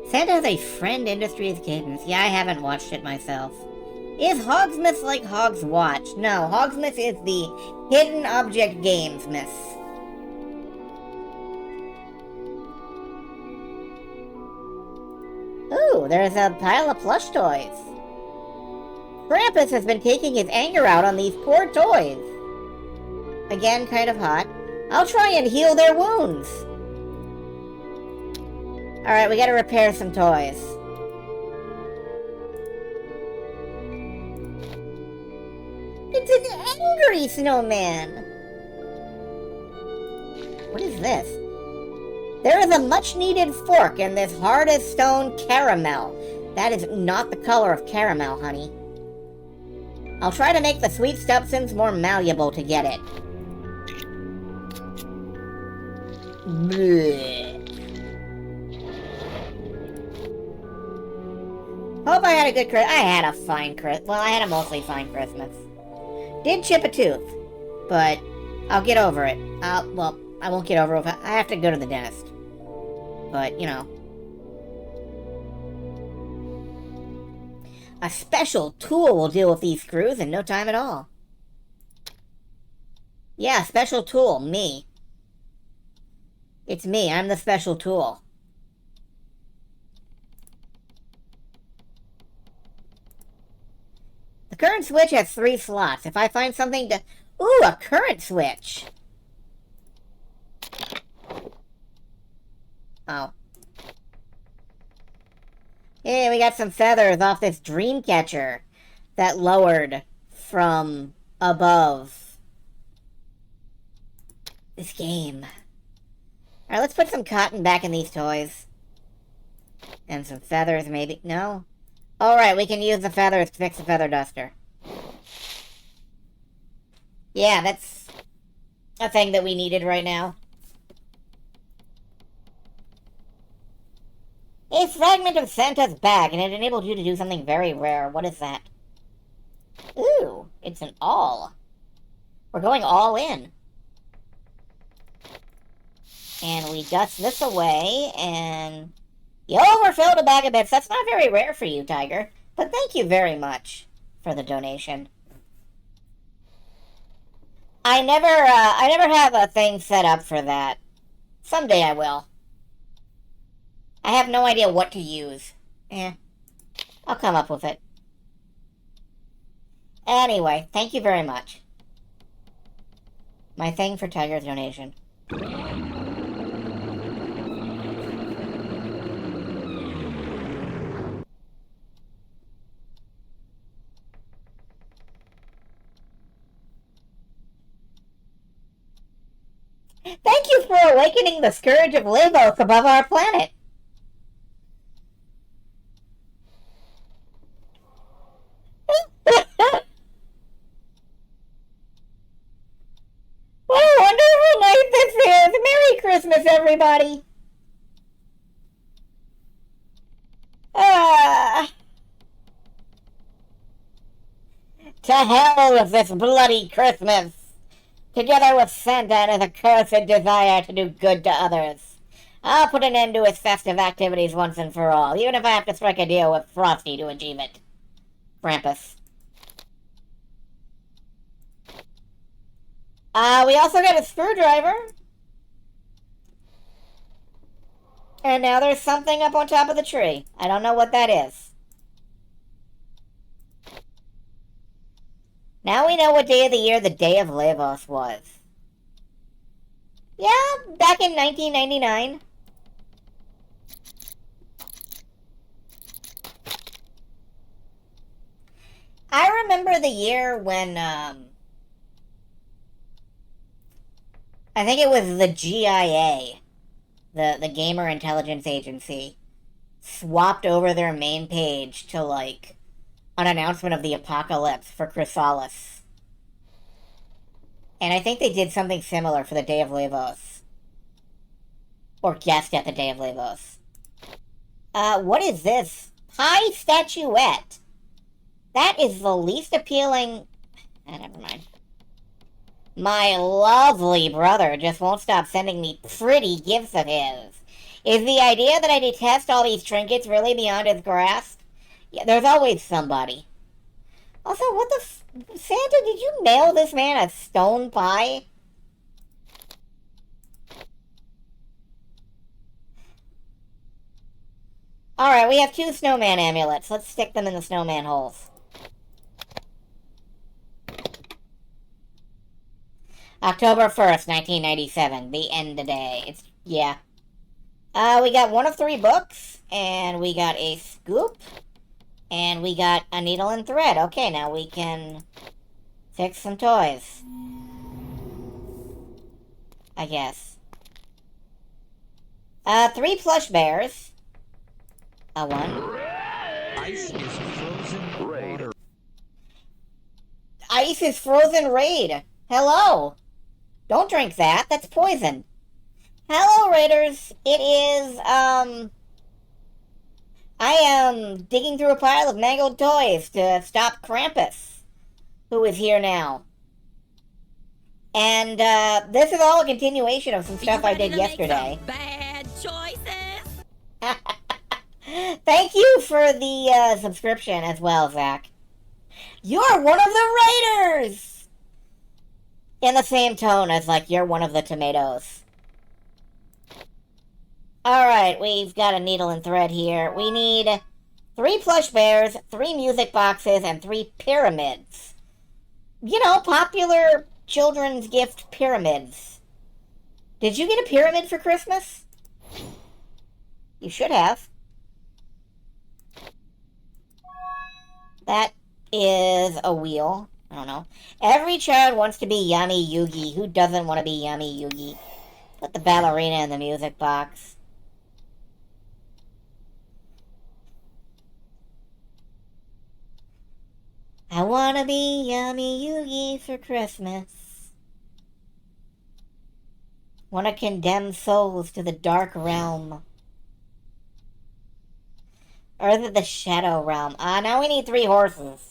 [SPEAKER 1] Santa has a Friend Industries cadence. Yeah, I haven't watched it myself. Is Hogsmith like Hogs Watch? No, Hogsmith is the Hidden Object Games myth. Ooh, there's a pile of plush toys. Krampus has been taking his anger out on these poor toys. Again, kind of hot. I'll try and heal their wounds. Alright, we gotta repair some toys. It's an angry snowman! What is this? There is a much-needed fork in this hard-as-stone caramel. That is not the color of caramel, honey. I'll try to make the sweet substance more malleable to get it. Blech. Hope I had a good Christmas. I had a fine Christmas. Well, I had a mostly fine Christmas. Did chip a tooth, but I'll get over it. Well, I won't get over it. I have to go to the dentist. But, you know. A special tool will deal with these screws in no time at all. Yeah, special tool. Me. It's me. I'm the special tool. The current switch has 3 slots. If I find something to... Ooh, a current switch! Oh. Hey, we got some feathers off this dream catcher that lowered from above this game. Alright, let's put some cotton back in these toys. And some feathers, maybe. No? Alright, we can use the feathers to fix the feather duster. Yeah, that's a thing that we needed right now. A fragment of Santa's bag, and it enabled you to do something very rare. What is that? Ooh, it's an all. We're going all in. And we dust this away, and... You overfilled a bag of bits. That's not very rare for you, Tiger. But thank you very much for the donation. I never have a thing set up for that. Someday I will. I have no idea what to use. I'll come up with it. Anyway, thank you very much. My thing for Tiger's donation. Thank you for awakening the scourge of Lavos above our planet. What a wonderful night this is! Merry Christmas, everybody! To hell with this bloody Christmas! Together with Santa and his accursed desire to do good to others. I'll put an end to his festive activities once and for all, even if I have to strike a deal with Frosty to achieve it. Krampus. We also got a screwdriver. And now there's something up on top of the tree. I don't know what that is. Now we know what day of the year the Day of Lavos was. Yeah, back in 1999. remember the year when, I think it was the GIA, the Gamer Intelligence Agency, swapped over their main page to, like, an announcement of the apocalypse for Chrysalis. And I think they did something similar for the Day of Lavos. Or guessed at the Day of Lavos. What is this? Pie statuette. That is the least appealing... never mind. My lovely brother just won't stop sending me pretty gifts of his. Is the idea that I detest all these trinkets really beyond his grasp? Yeah, there's always somebody. Also, what the Santa, did you mail this man a stone pie? Alright, we have 2 snowman amulets. Let's stick them in the snowman holes. October 1st, 1997. The end of day. Yeah. We got 1 of 3 books, and we got a scoop, and we got a needle and thread. Okay, now we can fix some toys. I guess. 3 plush bears. A 1.
[SPEAKER 4] Ice is frozen water.
[SPEAKER 1] Ice is frozen raid. Hello. Don't drink that. That's poison. Hello, Raiders. It is, I am digging through a pile of mangled toys to stop Krampus, who is here now. And, this is all a continuation of some stuff I did yesterday.
[SPEAKER 6] Bad choices.
[SPEAKER 1] Thank you for the, subscription as well, Zach. You're one of the Raiders! In the same tone as, like, you're one of the tomatoes. Alright, we've got a needle and thread here. We need 3 plush bears, 3 music boxes, and 3 pyramids. You know, popular children's gift pyramids. Did you get a pyramid for Christmas? You should have. That is a wheel. I don't know. Every child wants to be Yami Yugi. Who doesn't want to be Yami Yugi? Put the ballerina in the music box. I want to be Yami Yugi for Christmas. Want to condemn souls to the dark realm. Or is it the shadow realm? Now we need 3 horses.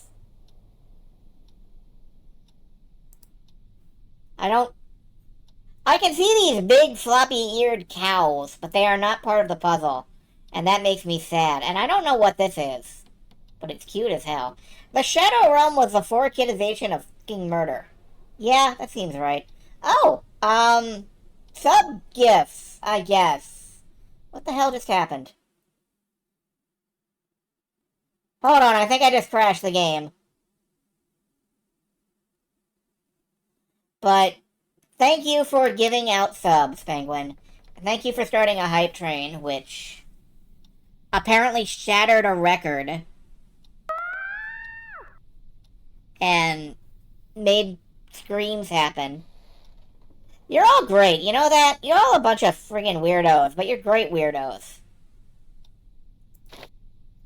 [SPEAKER 1] I can see these big floppy-eared cows, but they are not part of the puzzle. And that makes me sad. And I don't know what this is. But it's cute as hell. The Shadow Realm was the 4-kidization of fucking murder. Yeah, that seems right. Oh, sub-gifts, I guess. What the hell just happened? Hold on, I think I just crashed the game. But thank you for giving out subs, Penguin. Thank you for starting a hype train, which apparently shattered a record and made screams happen. You're all great, you know that? You're all a bunch of friggin' weirdos, but you're great weirdos.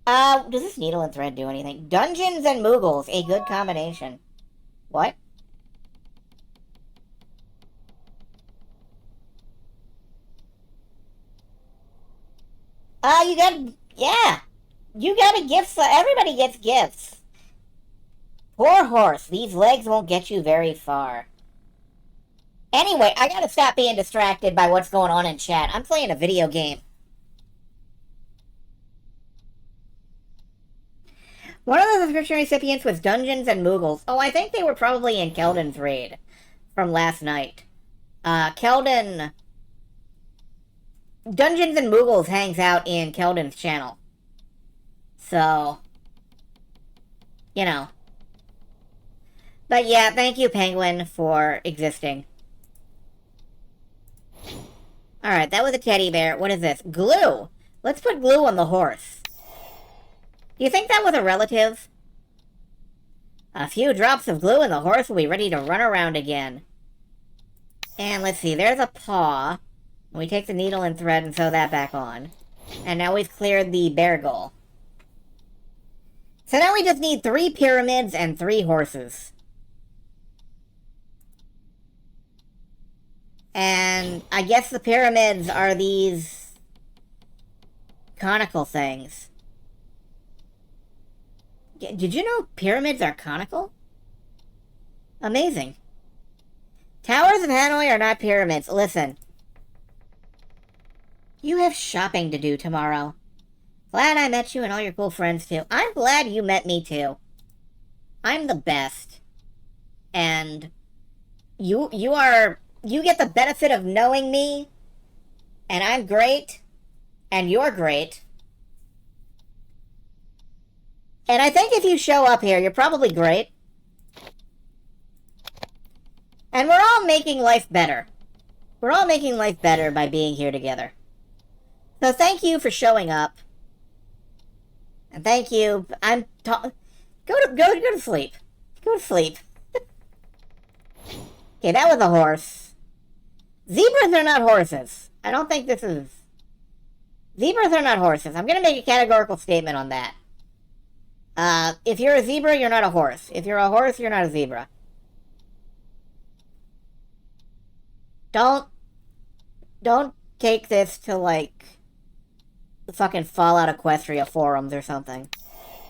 [SPEAKER 1] Does this needle and thread do anything? Dungeons and Moogles, a good combination. What? You got, yeah. You got a gift, so everybody gets gifts. Poor horse, these legs won't get you very far. Anyway, I gotta stop being distracted by what's going on in chat. I'm playing a video game. One of the subscription recipients was Dungeons and Moogles. Oh, I think they were probably in Keldon's raid from last night. Keldon... Dungeons and Moogles hangs out in Keldon's channel. So... you know. But yeah, thank you, Penguin, for existing. Alright, that was a teddy bear. What is this? Glue! Let's put glue on the horse. Do you think that was a relative? A few drops of glue and the horse will be ready to run around again. And let's see, there's a paw. We take the needle and thread and sew that back on. And now we've cleared the bear goal. So now we just need 3 pyramids and 3 horses. And I guess the pyramids are these conical things. Did you know pyramids are conical? Amazing. Towers of Hanoi are not pyramids. Listen. You have shopping to do tomorrow. Glad I met you and all your cool friends too. I'm glad you met me too. I'm the best. And you get the benefit of knowing me. And I'm great. And you're great. And I think if you show up here, you're probably great. And we're all making life better. We're all making life better by being here together. So thank you for showing up. And thank you. Go to sleep. Go to sleep. Okay, that was a horse. Zebras are not horses. I don't think this is... Zebras are not horses. I'm going to make a categorical statement on that. If you're a zebra, you're not a horse. If you're a horse, you're not a zebra. Don't take this to, like, the fucking Fallout Equestria forums or something.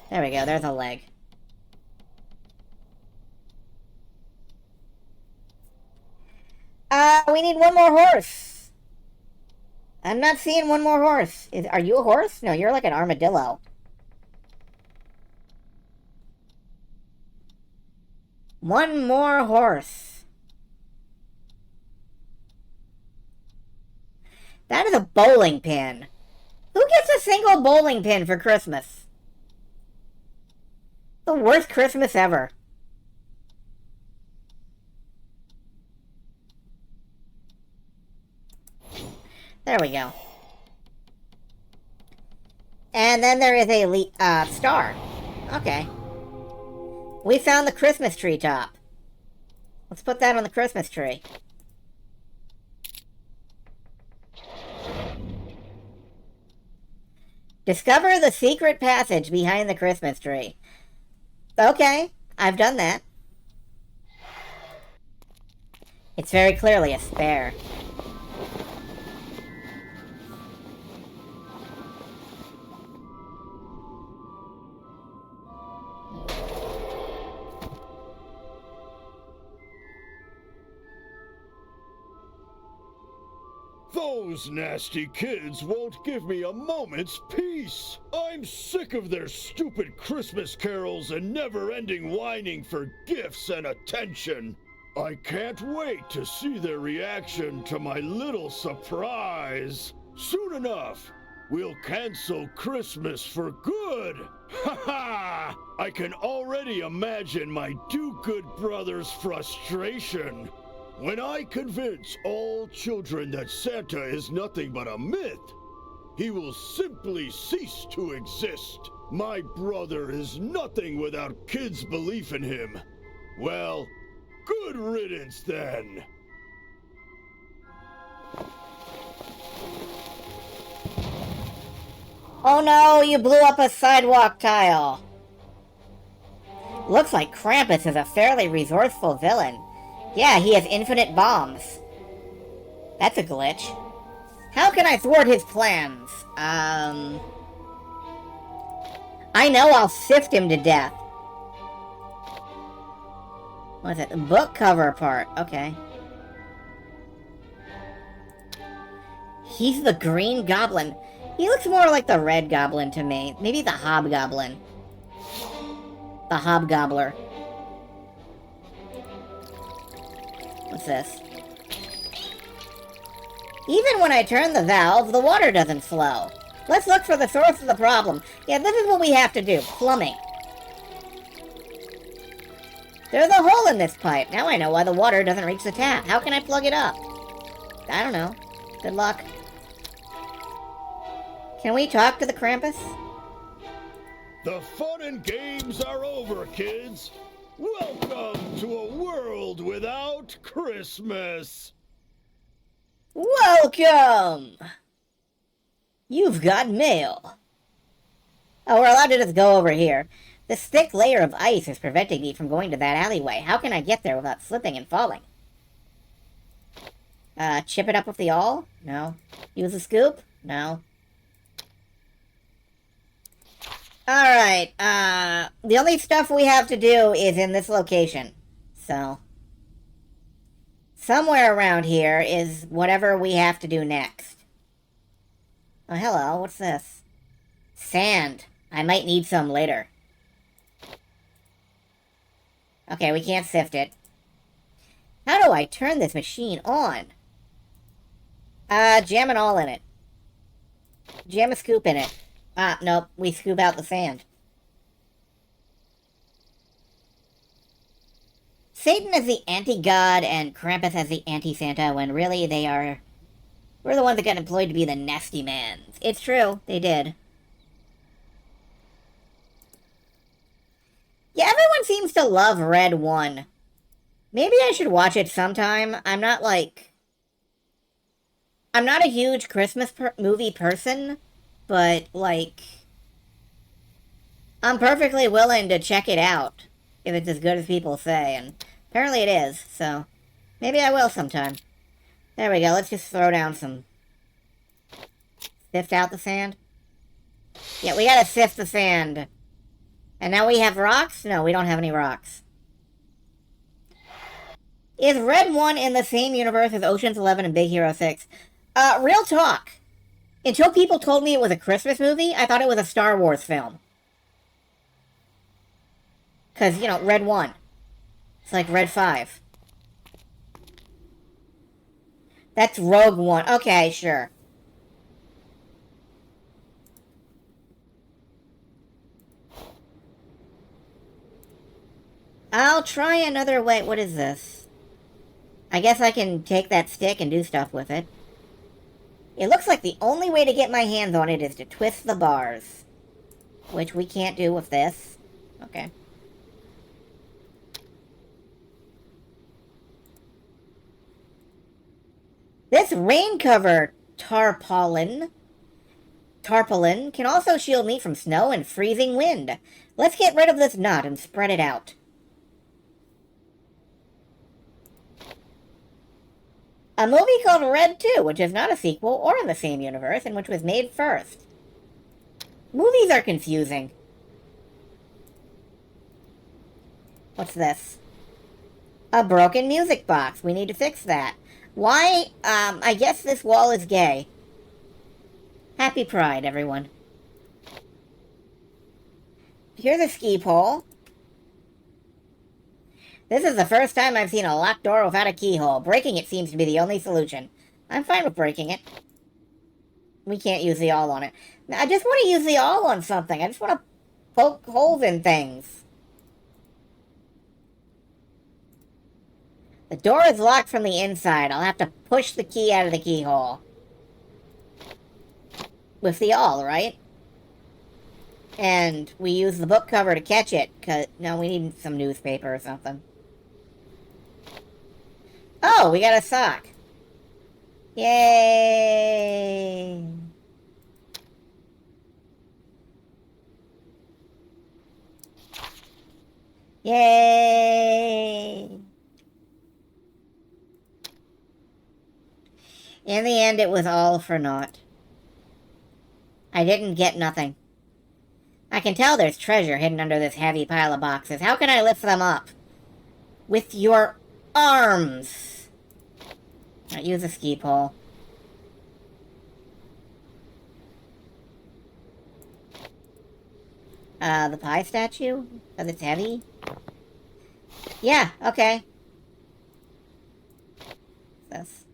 [SPEAKER 1] There we go, there's a leg. We need one more horse. I'm not seeing one more horse. Are you a horse? No, you're like an armadillo. One more horse. That is a bowling pin. Who gets a single bowling pin for Christmas? The worst Christmas ever. There we go. And then there is a star. Okay. We found the Christmas tree top. Let's put that on the Christmas tree. Discover the secret passage behind the Christmas tree. Okay, I've done that. It's very clearly a spare.
[SPEAKER 5] Those nasty kids won't give me a moment's peace. I'm sick of their stupid Christmas carols and never-ending whining for gifts and attention. I can't wait to see their reaction to my little surprise. Soon enough, we'll cancel Christmas for good. Ha ha! I can already imagine my do-good brother's frustration. When I convince all children that Santa is nothing but a myth, he will simply cease to exist. My brother is nothing without kids' belief in him. Well, good riddance then.
[SPEAKER 1] Oh no, you blew up a sidewalk tile. Looks like Krampus is a fairly resourceful villain. Yeah, he has infinite bombs. That's a glitch. How can I thwart his plans? I know I'll sift him to death. What's it? The book cover part. Okay. He's the Green Goblin. He looks more like the Red Goblin to me. Maybe the Hobgoblin. The Hobgobbler. What's this? Even when I turn the valve, the water doesn't flow. Let's look for the source of the problem. Yeah, this is what we have to do. Plumbing. There's a hole in this pipe. Now I know why the water doesn't reach the tap. How can I plug it up? I don't know. Good luck. Can we talk to the Krampus?
[SPEAKER 5] The fun and games are over, kids. Welcome to a world without Christmas!
[SPEAKER 1] Welcome! You've got mail. Oh, we're allowed to just go over here. This thick layer of ice is preventing me from going to that alleyway. How can I get there without slipping and falling? Chip it up with the awl? No. Use a scoop? No. Alright, the only stuff we have to do is in this location. So, somewhere around here is whatever we have to do next. Oh, hello, what's this? Sand. I might need some later. Okay, we can't sift it. How do I turn this machine on? Jam it all in it. Jam a scoop in it. Ah, nope, we scoop out the sand. Satan is the anti-god and Krampus as the anti-Santa, when really they are... We're the ones that got employed to be the nasty mans. It's true, they did. Yeah, everyone seems to love Red 1. Maybe I should watch it sometime. I'm not a huge Christmas movie person, but, like, I'm perfectly willing to check it out if it's as good as people say, and apparently it is, so maybe I will sometime. There we go, let's just throw down some... Sift out the sand? Yeah, we gotta sift the sand. And now we have rocks? No, we don't have any rocks. Is Red 1 in the same universe as Ocean's 11 and Big Hero 6? Real talk. Until people told me it was a Christmas movie, I thought it was a Star Wars film. Because, you know, Red 1. It's like Red 5. That's Rogue One. Okay, sure. I'll try another way. What is this? I guess I can take that stick and do stuff with it. It looks like the only way to get my hands on it is to twist the bars. Which we can't do with this. Okay. This rain-cover tarpaulin can also shield me from snow and freezing wind. Let's get rid of this knot and spread it out. A movie called Red 2, which is not a sequel or in the same universe, and which was made first. Movies are confusing. What's this? A broken music box. We need to fix that. Why? I guess this wall is gay. Happy Pride, everyone. Here's a ski pole. This is the first time I've seen a locked door without a keyhole. Breaking it seems to be the only solution. I'm fine with breaking it. We can't use the awl on it. I just want to use the awl on something. I just want to poke holes in things. The door is locked from the inside. I'll have to push the key out of the keyhole. With the awl, right? And we use the book cover to catch it. No, we need some newspaper or something. Oh, we got a sock. Yay! Yay! In the end, it was all for naught. I didn't get nothing. I can tell there's treasure hidden under this heavy pile of boxes. How can I lift them up? With your arms. I'll use a ski pole. The pie statue? Because it's heavy? Yeah, okay. What's this?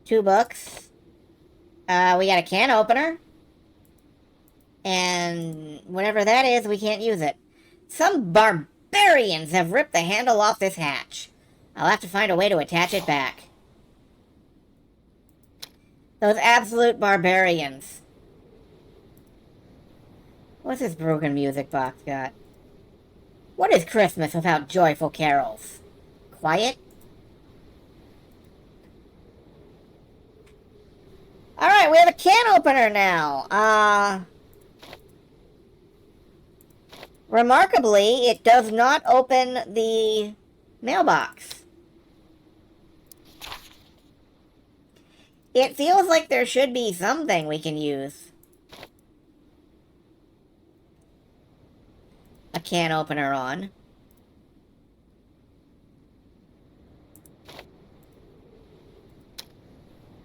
[SPEAKER 1] 2 books. We got a can opener. And whatever that is, we can't use it. Some barbarians have ripped the handle off this hatch. I'll have to find a way to attach it back. Those absolute barbarians. What's this broken music box got? What is Christmas without joyful carols? Quiet? Alright, we have a can opener now. Remarkably, it does not open the mailbox. It feels like there should be something we can use a can opener on.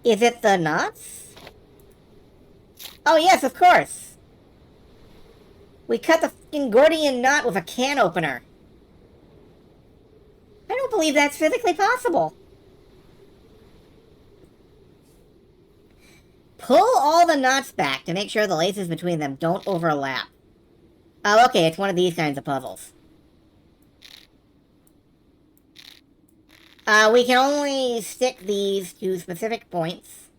[SPEAKER 1] Is it the nuts? Oh yes, of course. We cut the fucking Gordian knot with a can opener. I don't believe that's physically possible. Pull all the knots back to make sure the laces between them don't overlap. Oh, okay, it's one of these kinds of puzzles. We can only stick these to specific points.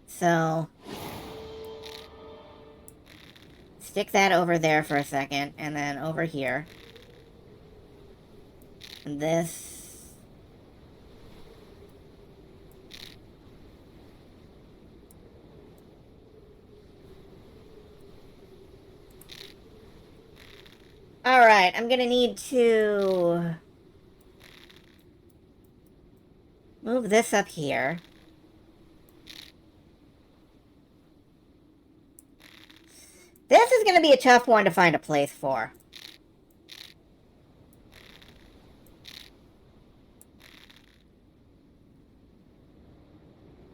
[SPEAKER 1] So, stick that over there for a second, and then over here. And this. Alright, I'm gonna need to move this up here. This is gonna be a tough one to find a place for.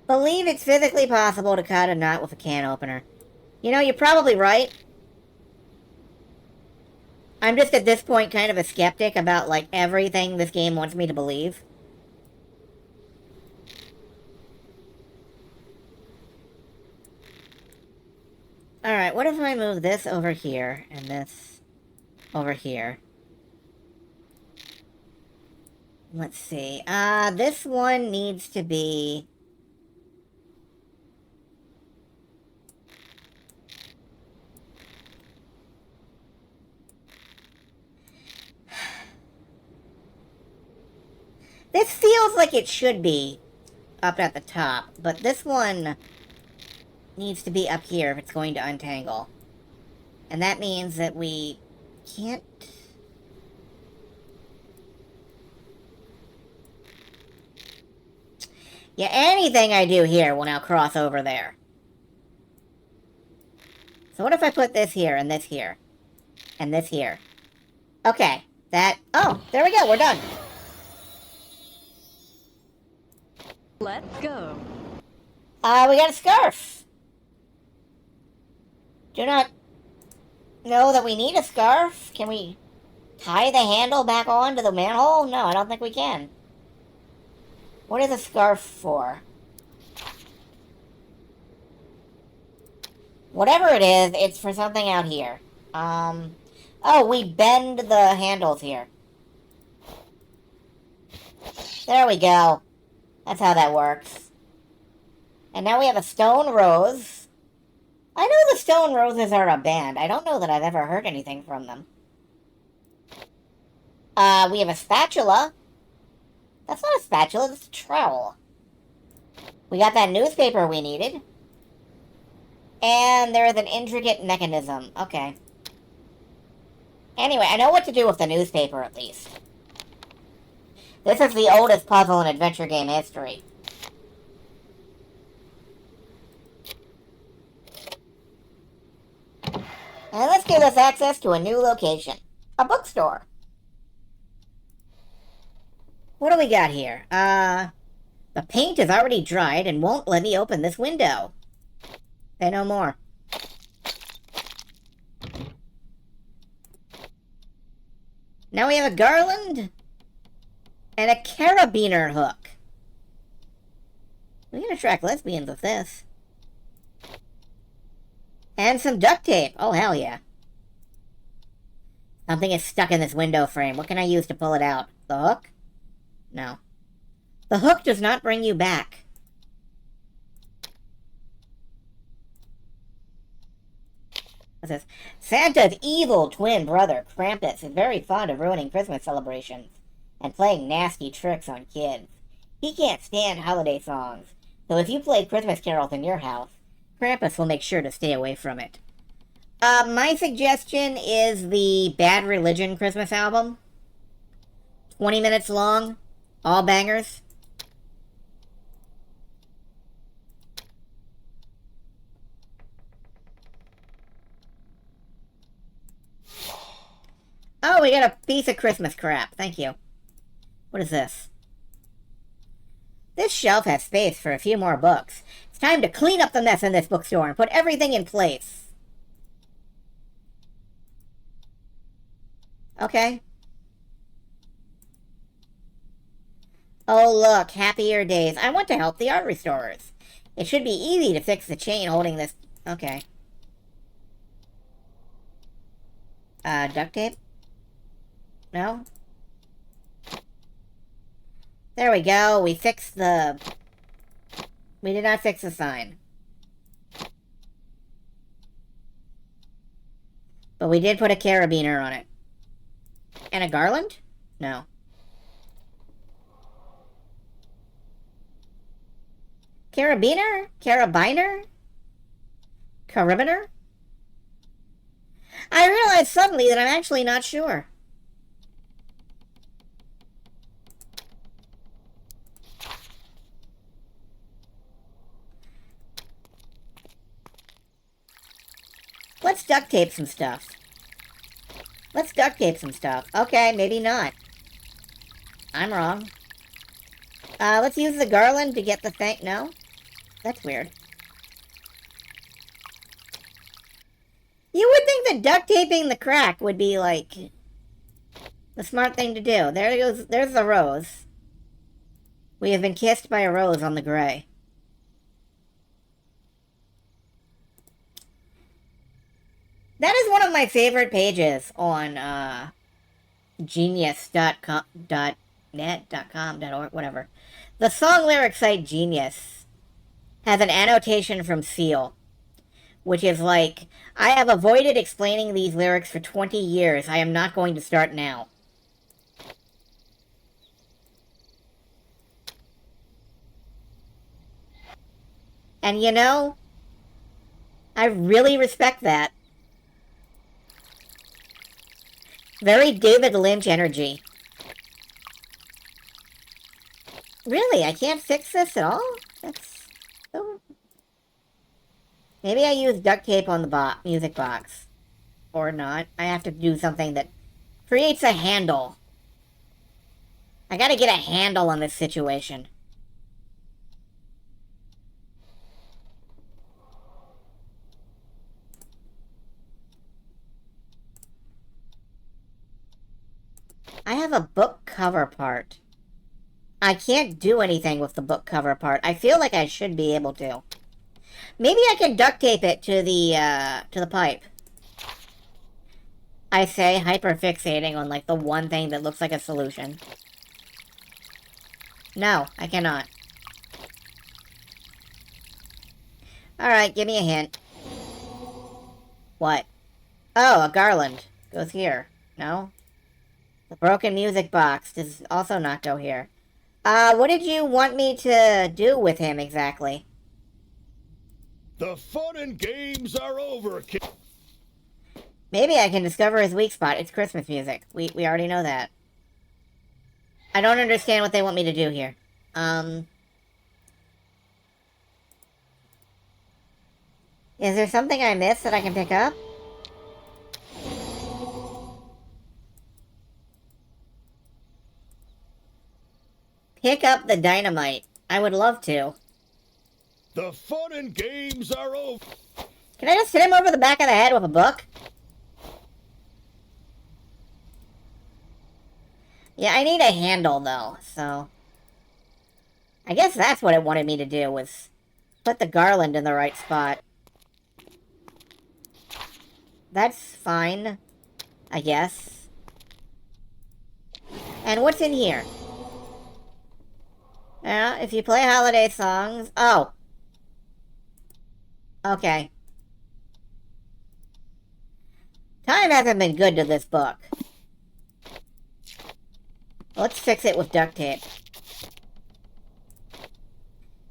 [SPEAKER 1] Believe it's physically possible to cut a knot with a can opener. You know, you're probably right. I'm just at this point kind of a skeptic about, like, everything this game wants me to believe. Alright, what if I move this over here, and this over here? Let's see. This one needs to be... This feels like it should be up at the top, but this one needs to be up here if it's going to untangle. And that means that we can't... Yeah, anything I do here will now cross over there. So what if I put this here, and this here, and this here? Okay, that... Oh, there we go, we're done.
[SPEAKER 7] Let's go.
[SPEAKER 1] We got a scarf. Do not know that we need a scarf. Can we tie the handle back on to the manhole? No, I don't think we can. What is a scarf for? Whatever it is, it's for something out here. Oh, we bend the handles here. There we go. That's how that works. And now we have a stone rose. I know the stone roses are a band. I don't know that I've ever heard anything from them. We have a spatula. That's not a spatula, that's a trowel. We got that newspaper we needed. And there is an intricate mechanism. Okay. Anyway, I know what to do with the newspaper, at least. This is the oldest puzzle in adventure game history. And let's give us access to a new location. A bookstore. What do we got here? The paint is already dried and won't let me open this window. Say no more. Now we have a garland and a carabiner hook. We can attract lesbians with this. And some duct tape. Oh, hell yeah. Something is stuck in this window frame. What can I use to pull it out? The hook? No. The hook does not bring you back. What's this? Santa's evil twin brother, Krampus, is very fond of ruining Christmas celebrations and playing nasty tricks on kids. He can't stand holiday songs, so if you play Christmas carols in your house, Krampus will make sure to stay away from it. My suggestion is the Bad Religion Christmas album. 20 minutes long, all bangers. Oh, we got a piece of Christmas crap. Thank you. What is this? This shelf has space for a few more books. It's time to clean up the mess in this bookstore and put everything in place. Okay. Oh, look, happier days. I want to help the art restorers. It should be easy to fix the chain holding this. Okay. Duct tape? No? There we go. We fixed the... We did not fix the sign. But we did put a carabiner on it. And a garland? No. Carabiner? Carabiner? Carabiner? I realized suddenly that I'm actually not sure. Let's duct tape some stuff. Let's duct tape some stuff. Okay, maybe not. I'm wrong. Let's use the garland to get the thing. No? That's weird. You would think that duct taping the crack would be, like, the smart thing to do. There goes, there's the rose. We have been kissed by a rose on the gray. That is one of my favorite pages on, genius.com, .net.com.org, whatever. The song lyric site Genius has an annotation from Seal, which is like, I have avoided explaining these lyrics for 20 years. I am not going to start now. And you know, I really respect that. Very David Lynch energy. Really? I can't fix this at all? That's so... Maybe I use duct tape on the music box. Or not. I have to do something that creates a handle. I gotta get a handle on this situation. I have a book cover part. I can't do anything with the book cover part. I feel like I should be able to. Maybe I can duct tape it to the pipe. I say, hyperfixating on, like, the one thing that looks like a solution. No, I cannot. Alright, give me a hint. What? Oh, a garland. Goes here. No? The broken music box does also not go here. What did you want me to do with him exactly?
[SPEAKER 5] The fun and games are over, kid.
[SPEAKER 1] Maybe I can discover his weak spot. It's Christmas music. We already know that. I don't understand what they want me to do here. Is there something I missed that I can pick up? Pick up the dynamite. I would love to.
[SPEAKER 5] The fun and games are over.
[SPEAKER 1] Can I just hit him over the back of the head with a book? Yeah, I need a handle, though, so... I guess that's what it wanted me to do, was put the garland in the right spot. That's fine, I guess. And what's in here? If you play holiday songs... Oh! Okay. Time hasn't been good to this book. Let's fix it with duct tape.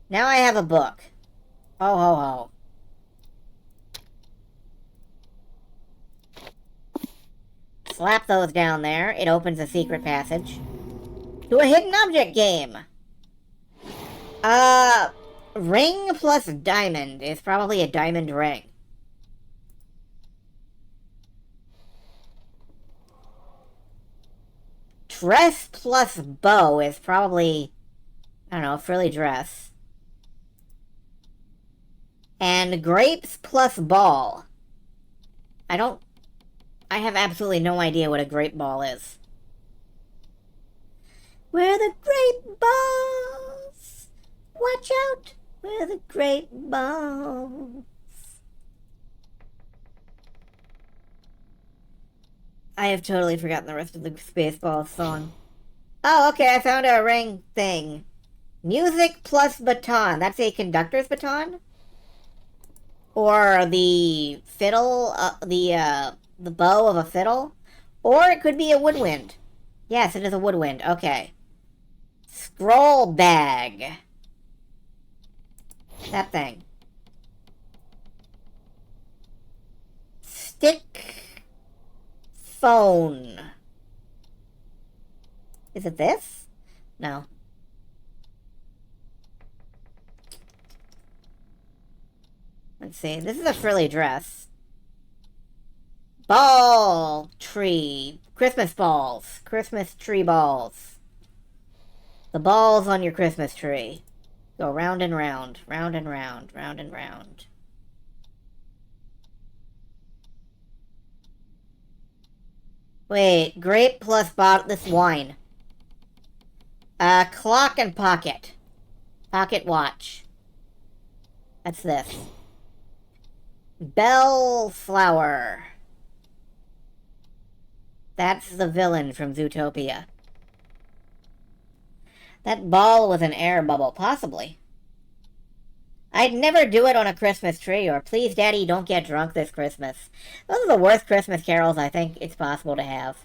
[SPEAKER 1] Now I have a book. Ho ho ho. Slap those down there. It opens a secret passage to a hidden object game. Ring plus diamond is probably a diamond ring. Dress plus bow is probably, I don't know, frilly dress. And grapes plus ball. I have absolutely no idea what a grape ball is. Where the grape balls. Watch out, where the grape balls. I have totally forgotten the rest of the Spaceballs song. Oh, okay, I found a ring thing. Music plus baton. That's a conductor's baton? Or the fiddle, the bow of a fiddle? Or it could be a woodwind. Yes, it is a woodwind. Okay. Scroll bag. That thing. Stick phone. Is it this? No. Let's see. This is a frilly dress. Ball tree. Christmas balls. Christmas tree balls. The balls on your Christmas tree. Go round and round. Round and round. Round and round. Wait. Grape plus bottle. This wine. Clock and pocket. Pocket watch. That's this. Bellflower. That's the villain from Zootopia. That ball was an air bubble, possibly. I'd never do it on a Christmas tree, or please, Daddy, don't get drunk this Christmas. Those are the worst Christmas carols I think it's possible to have.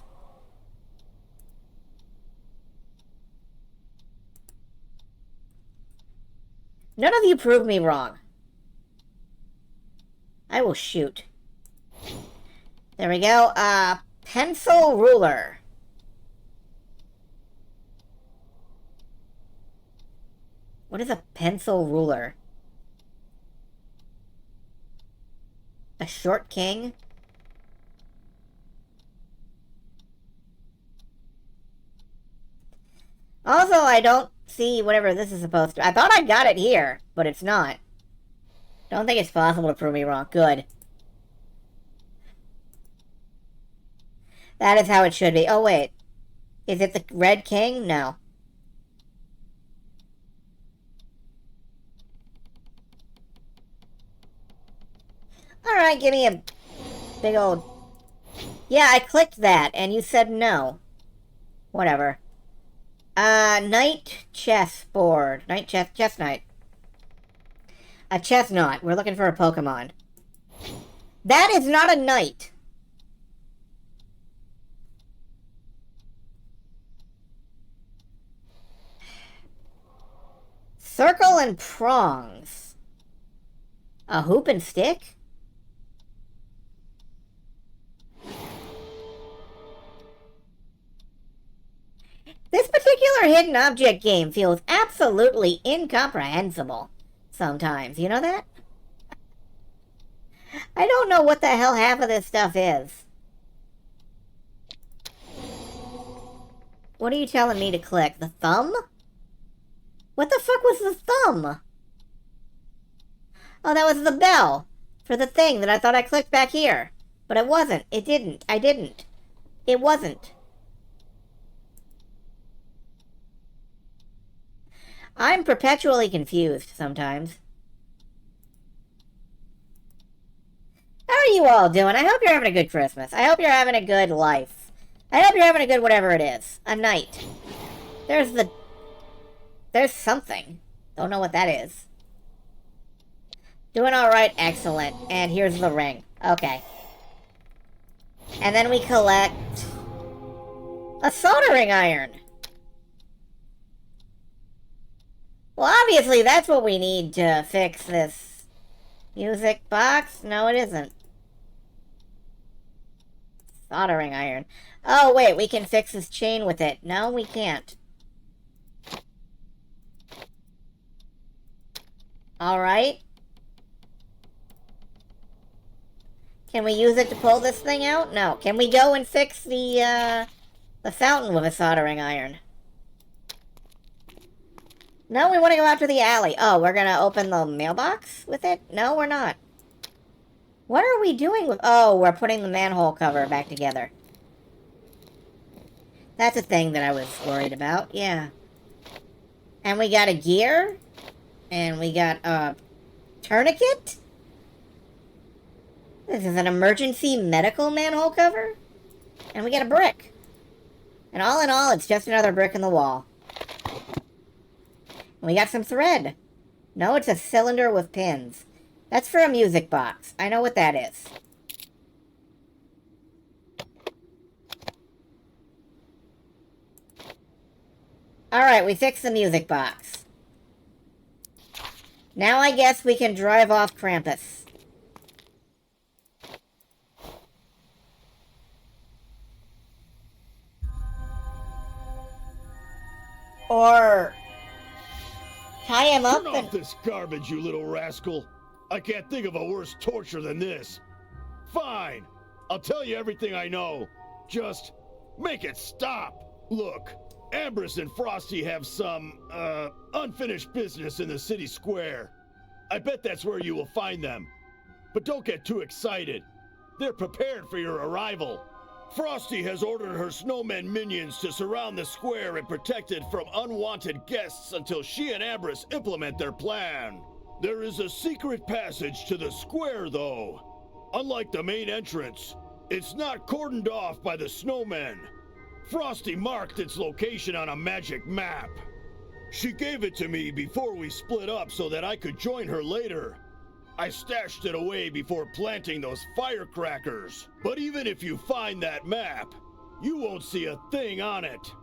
[SPEAKER 1] None of you prove me wrong. I will shoot. There we go. Pencil ruler. What is a pencil ruler? A short king? Also, I don't see whatever this is supposed to... I thought I got it here, but it's not. Don't think it's possible to prove me wrong. Good. That is how it should be. Oh, wait. Is it the Red King? No. Alright, give me a big old... Yeah, I clicked that, and you said no. Whatever. Knight chessboard. Chess knight. A chestnut. We're looking for a Pokemon. That is not a knight. Circle and prongs. A hoop and stick? This particular hidden object game feels absolutely incomprehensible sometimes. You know that? I don't know what the hell half of this stuff is. What are you telling me to click? The thumb? What the fuck was the thumb? Oh, that was the bell for the thing that I thought I clicked back here. But it wasn't. It didn't. I didn't. It wasn't. I'm perpetually confused sometimes. How are you all doing? I hope you're having a good Christmas. I hope you're having a good life. I hope you're having a good whatever it is. A night. There's something. Don't know what that is. Doing alright, excellent. And here's the ring. Okay. And then we collect a soldering iron. Well, obviously that's what we need to fix this music box. No, it isn't. Soldering iron. Oh, wait, we can fix this chain with it. No, we can't. Alright. Can we use it to pull this thing out? No. Can we go and fix the fountain with a soldering iron? No, we want to go out to the alley. Oh, we're gonna open the mailbox with it? No, we're not. What are we doing with... Oh, we're putting the manhole cover back together. That's a thing that I was worried about, yeah. And we got a gear. And we got a tourniquet. This is an emergency medical manhole cover. And we got a brick. And all in all, it's just another brick in the wall. And we got some thread. No, it's a cylinder with pins. That's for a music box. I know what that is. Alright, we fixed the music box. Now I guess we can drive off Krampus. Or tie him up
[SPEAKER 5] Turn off this garbage, you little rascal. I can't think of a worse torture than this. Fine. I'll tell you everything I know. Just make it stop. Look, Ambrose and Frosty have some, unfinished business in the city square. I bet that's where you will find them. But don't get too excited. They're prepared for your arrival. Frosty has ordered her snowmen minions to surround the square and protect it from unwanted guests until she and Ambrose implement their plan. There is a secret passage to the square, though. Unlike the main entrance, it's not cordoned off by the snowmen. Frosty marked its location on a magic map. She gave it to me before we split up so that I could join her later. I stashed it away before planting those firecrackers. But even if you find that map, you won't see a thing on it.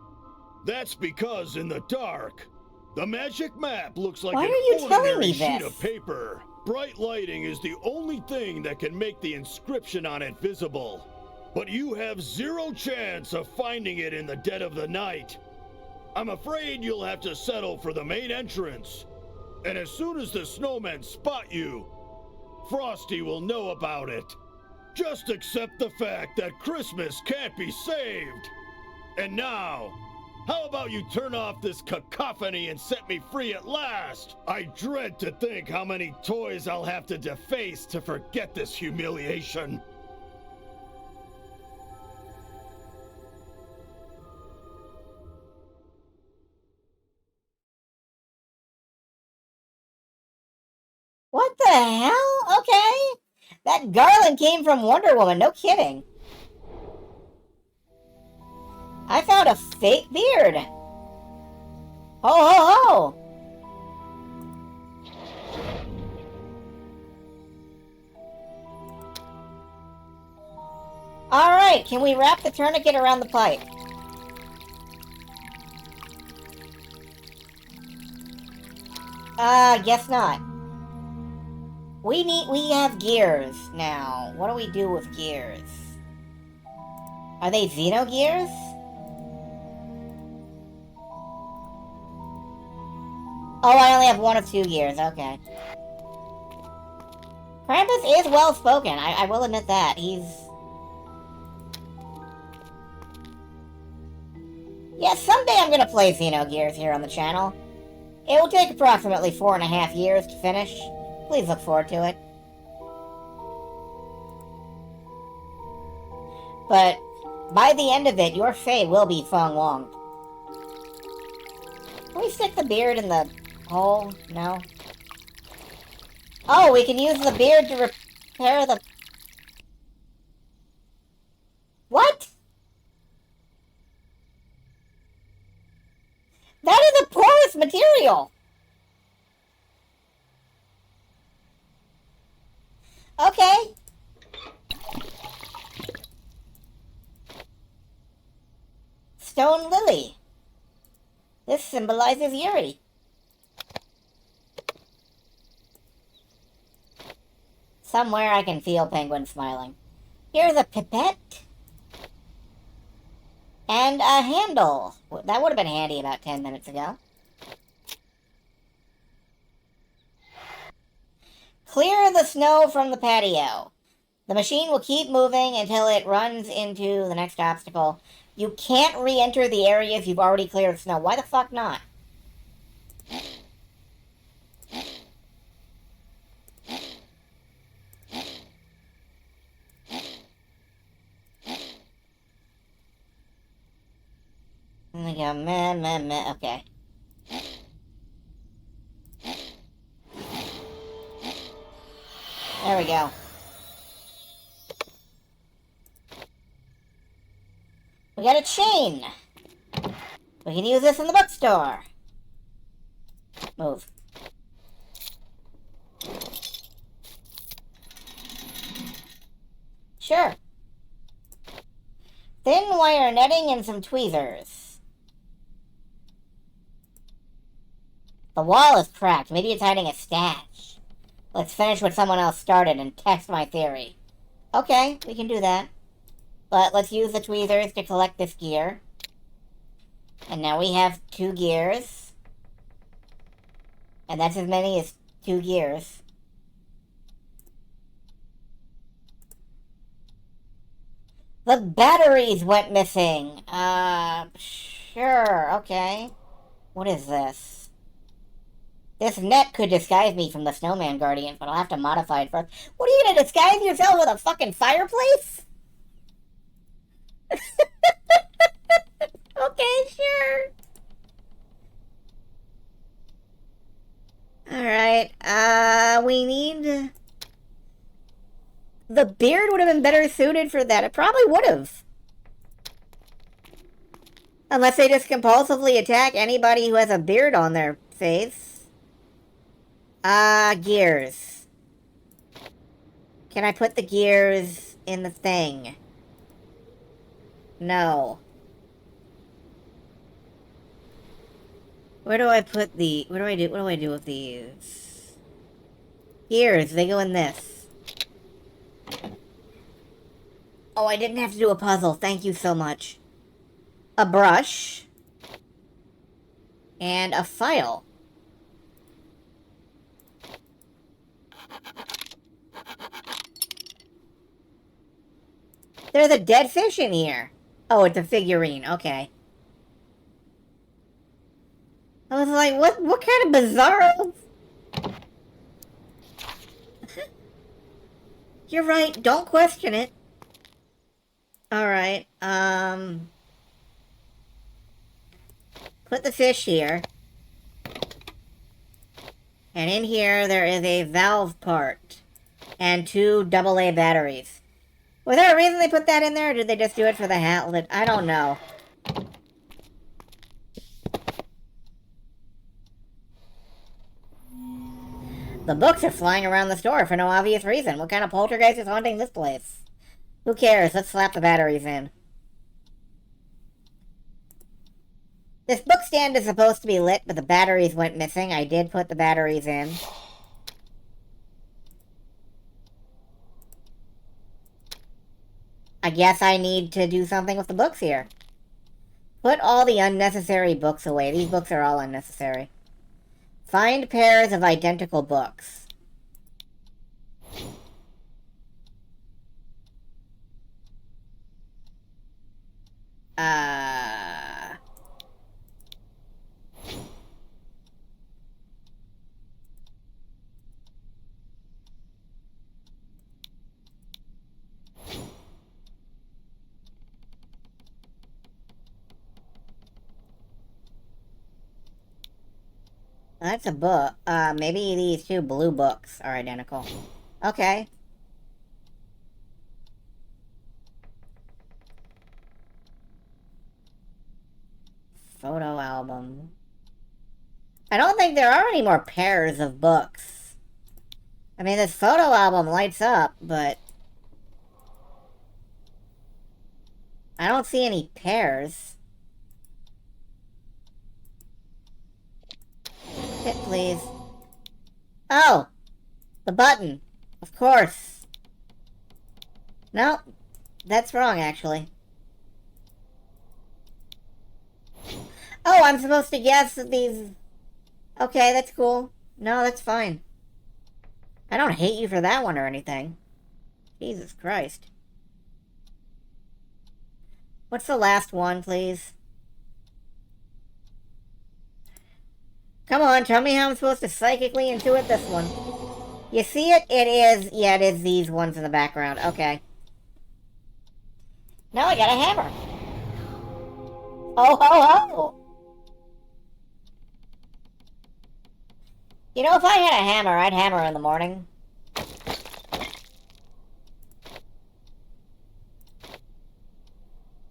[SPEAKER 5] That's because in the dark, the magic map looks like an ordinary sheet of paper. Bright lighting is the only thing that can make the inscription on it visible. But you have zero chance of finding it in the dead of the night. I'm afraid you'll have to settle for the main entrance. And as soon as the snowmen spot you, Frosty will know about it. Just accept the fact that Christmas can't be saved. And now, how about you turn off this cacophony and set me free at last? I dread to think how many toys I'll have to deface to forget this humiliation.
[SPEAKER 1] What the hell? Okay. That garland came from Wonder Woman, no kidding. I found a fake beard. Ho ho ho! Alright, can we wrap the tourniquet around the pipe? Guess not. We have gears now. What do we do with gears? Are they Xeno gears? Oh, I only have one of two gears, okay. Krampus is well-spoken, I will admit that. He's... Yeah, someday I'm gonna play Xenogears here on the channel. It will take approximately 4.5 years to finish. Please look forward to it. But by the end of it, your Fae will be Feng Wong. Can we stick the beard in the hole? No. Oh, we can use the beard to repair the... What? That is a porous material! Okay. stone lily. This symbolizes Yuri. Somewhere I can feel Penguin smiling. Here's a pipette. And a handle. That would have been handy about 10 minutes ago. Clear the snow from the patio. The machine will keep moving until it runs into the next obstacle. You can't re-enter the areas you've already cleared of snow. Why the fuck not? And we go, meh, okay. There we go. We got a chain. We can use this in the bookstore. Move. Sure. Thin wire netting and some tweezers. The wall is cracked. Maybe it's hiding a stash. Let's finish what someone else started and test my theory. Okay, we can do that. But let's use the tweezers to collect this gear. And now we have 2 gears. And that's as many as 2 gears. The batteries went missing. Sure, okay. What is this? This net could disguise me from the Snowman Guardian, but I'll have to modify it first. What are you gonna disguise yourself with, a fucking fireplace? Okay, sure. Alright, we need... The beard would have been better suited for that. It probably would have. Unless they just compulsively attack anybody who has a beard on their face. Gears. Can I put the gears in the thing? No. Where do I put the... What do I do with these? Gears, they go in this. Oh, I didn't have to do a puzzle. Thank you so much. A brush. And a file. There's a dead fish in here. Oh, it's a figurine. Okay. I was like, what kind of bizarro... You're right. Don't question it. Alright, put the fish here. And in here, there is a valve part. And 2 AA batteries. Was there a reason they put that in there, or did they just do it for the hat? I don't know. The books are flying around the store for no obvious reason. What kind of poltergeist is haunting this place? Who cares? Let's slap the batteries in. This book stand is supposed to be lit, but the batteries went missing. I did put the batteries in. I guess I need to do something with the books here. Put all the unnecessary books away. These books are all unnecessary. Find pairs of identical books. That's a book. Maybe these 2 blue books are identical. Okay. Photo album. I don't think there are any more pairs of books. I mean, this photo album lights up, but... I don't see any pairs. Hit, please. Oh! The button. Of course. No, that's wrong, actually. Oh, I'm supposed to guess these... Okay, that's cool. No, that's fine. I don't hate you for that one or anything. Jesus Christ. What's the last one, please? Come on, tell me how I'm supposed to psychically intuit this one. You see it? It is... Yeah, it is these ones in the background. Okay. Now I got a hammer. Oh, ho, ho! You know, if I had a hammer, I'd hammer in the morning.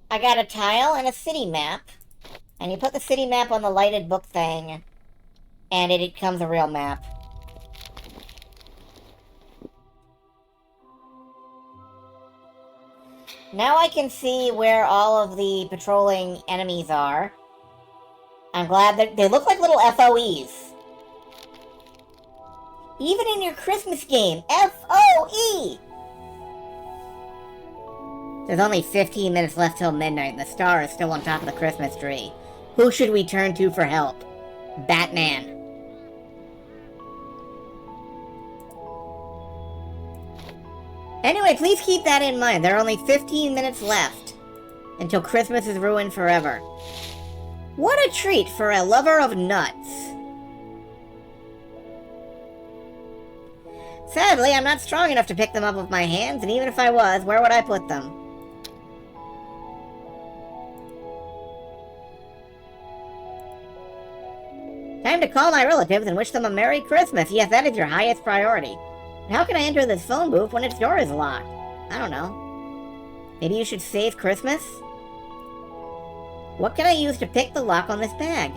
[SPEAKER 1] I got a tile and a city map. And you put the city map on the lighted book thing, and it becomes a real map. Now I can see where all of the patrolling enemies are. I'm glad that they look like little FOEs. Even in your Christmas game, FOE! There's only 15 minutes left till midnight, and the star is still on top of the Christmas tree. Who should we turn to for help? Batman. Anyway, please keep that in mind. There are only 15 minutes left until Christmas is ruined forever. What a treat for a lover of nuts. Sadly, I'm not strong enough to pick them up with my hands, and even if I was, where would I put them? Time to call my relatives and wish them a Merry Christmas. Yes, that is your highest priority. But how can I enter this phone booth when its door is locked? I don't know. Maybe you should save Christmas? What can I use to pick the lock on this bag?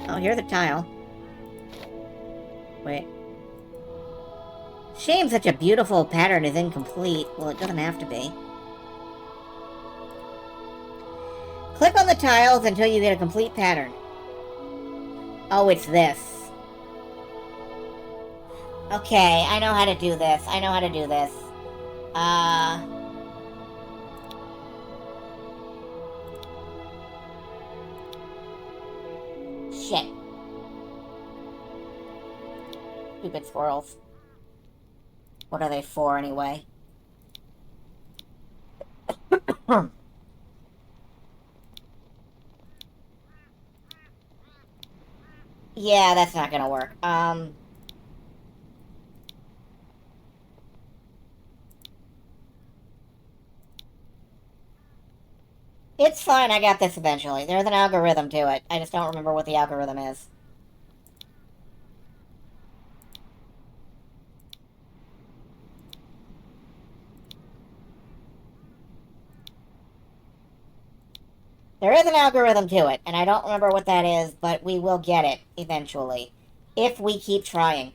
[SPEAKER 1] Oh, here's a tile. Wait. Shame such a beautiful pattern is incomplete. Well, it doesn't have to be. Click on the tiles until you get a complete pattern. Oh, it's this. Okay, I know how to do this. I know how to do this. Shit. Stupid squirrels. What are they for, anyway? Yeah, that's not gonna work. It's fine, I got this eventually. There's an algorithm to it. I just don't remember what the algorithm is. There is an algorithm to it, and I don't remember what that is, but we will get it eventually. If we keep trying.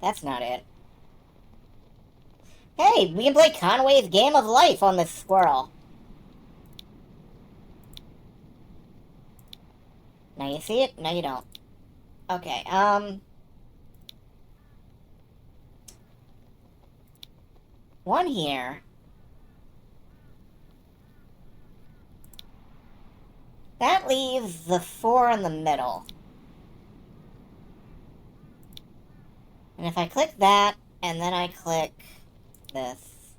[SPEAKER 1] That's not it. Hey, we can play Conway's Game of Life on this squirrel. Now you see it? No, you don't. Okay, one here. That leaves the 4 in the middle. And if I click that, and then I click this.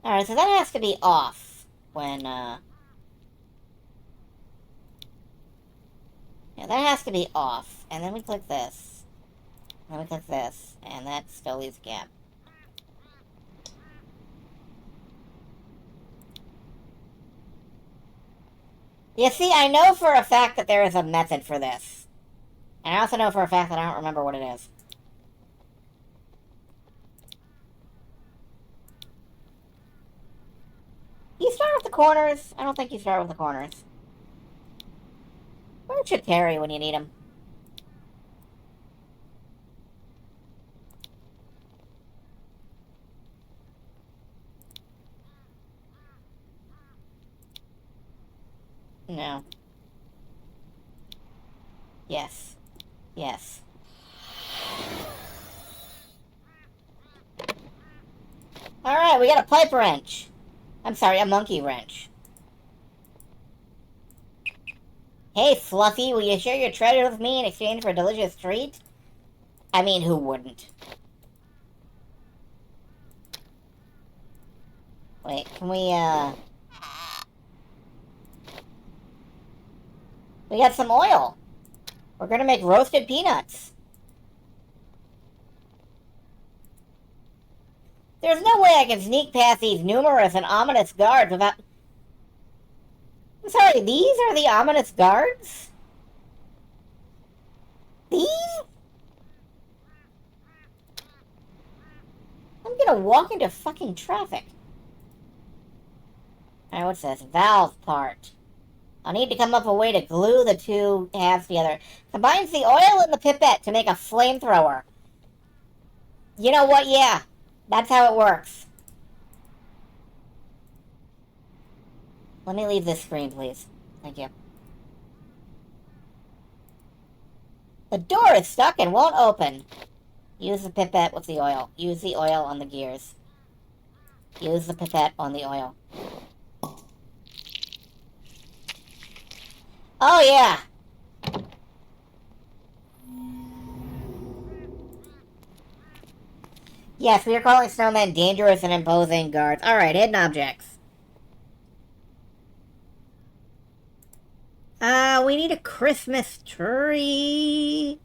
[SPEAKER 1] Alright, so that has to be off when, yeah, that has to be off. And then we click this. And then we click this. And that still leaves a gap. You see, I know for a fact that there is a method for this. And I also know for a fact that I don't remember what it is. You start with the corners? I don't think you start with the corners. Where should Terry when you need him? No. Yes. Yes. Alright, we got a pipe wrench. I'm sorry, a monkey wrench. Hey, Fluffy, will you share your treasure with me in exchange for a delicious treat? I mean, who wouldn't? Wait, can we, We got some oil. We're gonna make roasted peanuts. There's no way I can sneak past these numerous and ominous guards without... I'm sorry, these are the ominous guards? These? I'm gonna walk into fucking traffic. Alright, what's this? Valve part. I'll need to come up with a way to glue the two halves together. Combines the oil and the pipette to make a flamethrower. You know what? Yeah. That's how it works. Let me leave this screen, please. Thank you. The door is stuck and won't open. Use the pipette with the oil. Use the oil on the gears. Use the pipette on the oil. Oh, yeah. Yes, we are calling snowmen dangerous and imposing guards. Alright, hidden objects. We need a Christmas tree.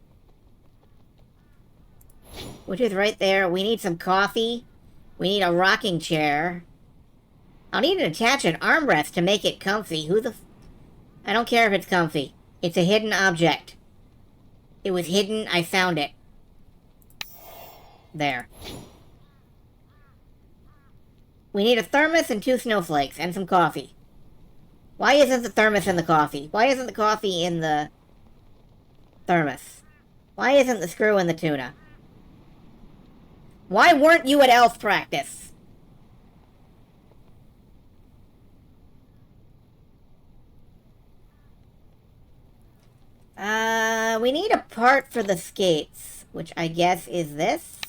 [SPEAKER 1] Which is right there. We need some coffee. We need a rocking chair. I'll need to attach an armrest to make it comfy. I don't care if it's comfy. It's a hidden object. It was hidden. I found it. There. We need a thermos and 2 snowflakes and some coffee. Why isn't the thermos in the coffee? Why isn't the coffee in the thermos? Why isn't the screw in the tuna? Why weren't you at elf practice? We need a part for the skates, which I guess is this.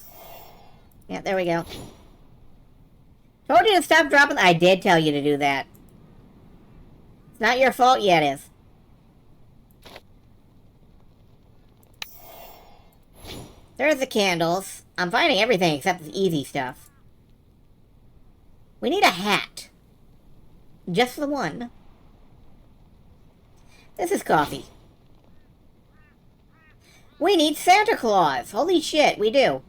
[SPEAKER 1] Yeah, there we go. Told you to stop dropping... I did tell you to do that. It's not your fault yet, it is. There's the candles. I'm finding everything except the easy stuff. We need a hat. Just the one. This is coffee. We need Santa Claus. Holy shit, we do.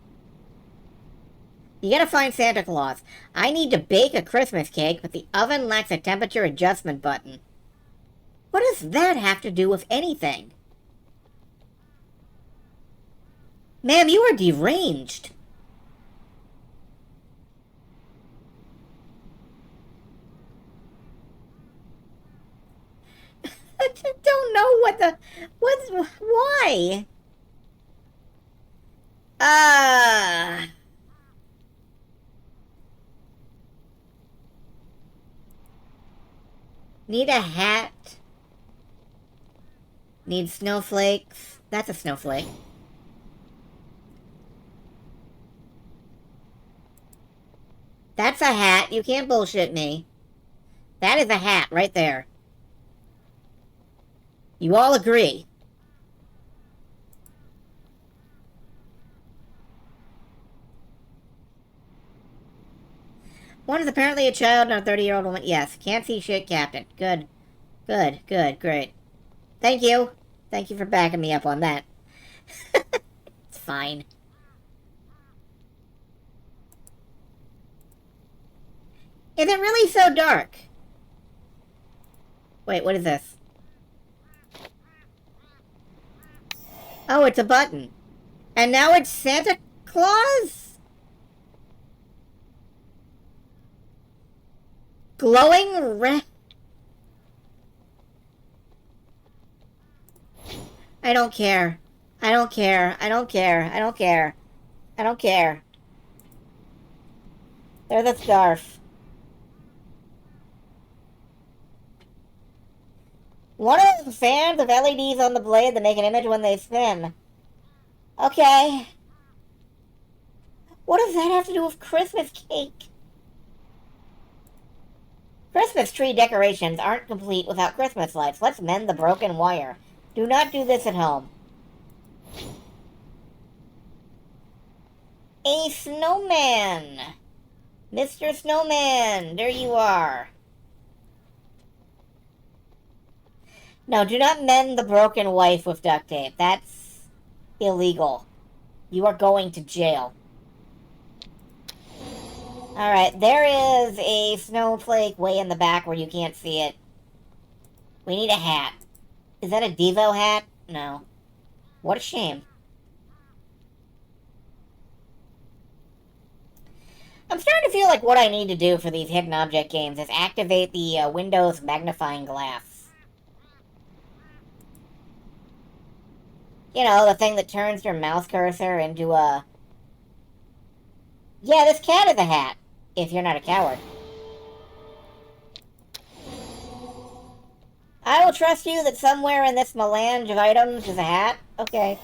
[SPEAKER 1] You gotta find Santa Claus. I need to bake a Christmas cake, but the oven lacks a temperature adjustment button. What does that have to do with anything? Ma'am, you are deranged. I don't know why? Need a hat. Need snowflakes. That's a snowflake. That's a hat. You can't bullshit me. That is a hat right there. You all agree. One is apparently a child and a 30-year-old woman. Yes. Can't see shit, Captain. Good. Good. Good. Great. Thank you. Thank you for backing me up on that. It's fine. Is it really so dark? Wait, what is this? Oh, it's a button. And now it's Santa Claus? Glowing red. I don't care. I don't care. I don't care. I don't care. I don't care. There's the scarf. One of those fans of LEDs on the blade that make an image when they spin. Okay. What does that have to do with Christmas cake? Christmas tree decorations aren't complete without Christmas lights. Let's mend the broken wire. Do not do this at home. A snowman! Mr. Snowman, there you are. No, do not mend the broken wife with duct tape. That's illegal. You are going to jail. Alright, there is a snowflake way in the back where you can't see it. We need a hat. Is that a Devo hat? No. What a shame. I'm starting to feel like what I need to do for these hidden object games is activate the Windows magnifying glass. You know, the thing that turns your mouse cursor into a... Yeah, this cat is a hat, if you're not a coward. I will trust you that somewhere in this melange of items is a hat. Okay.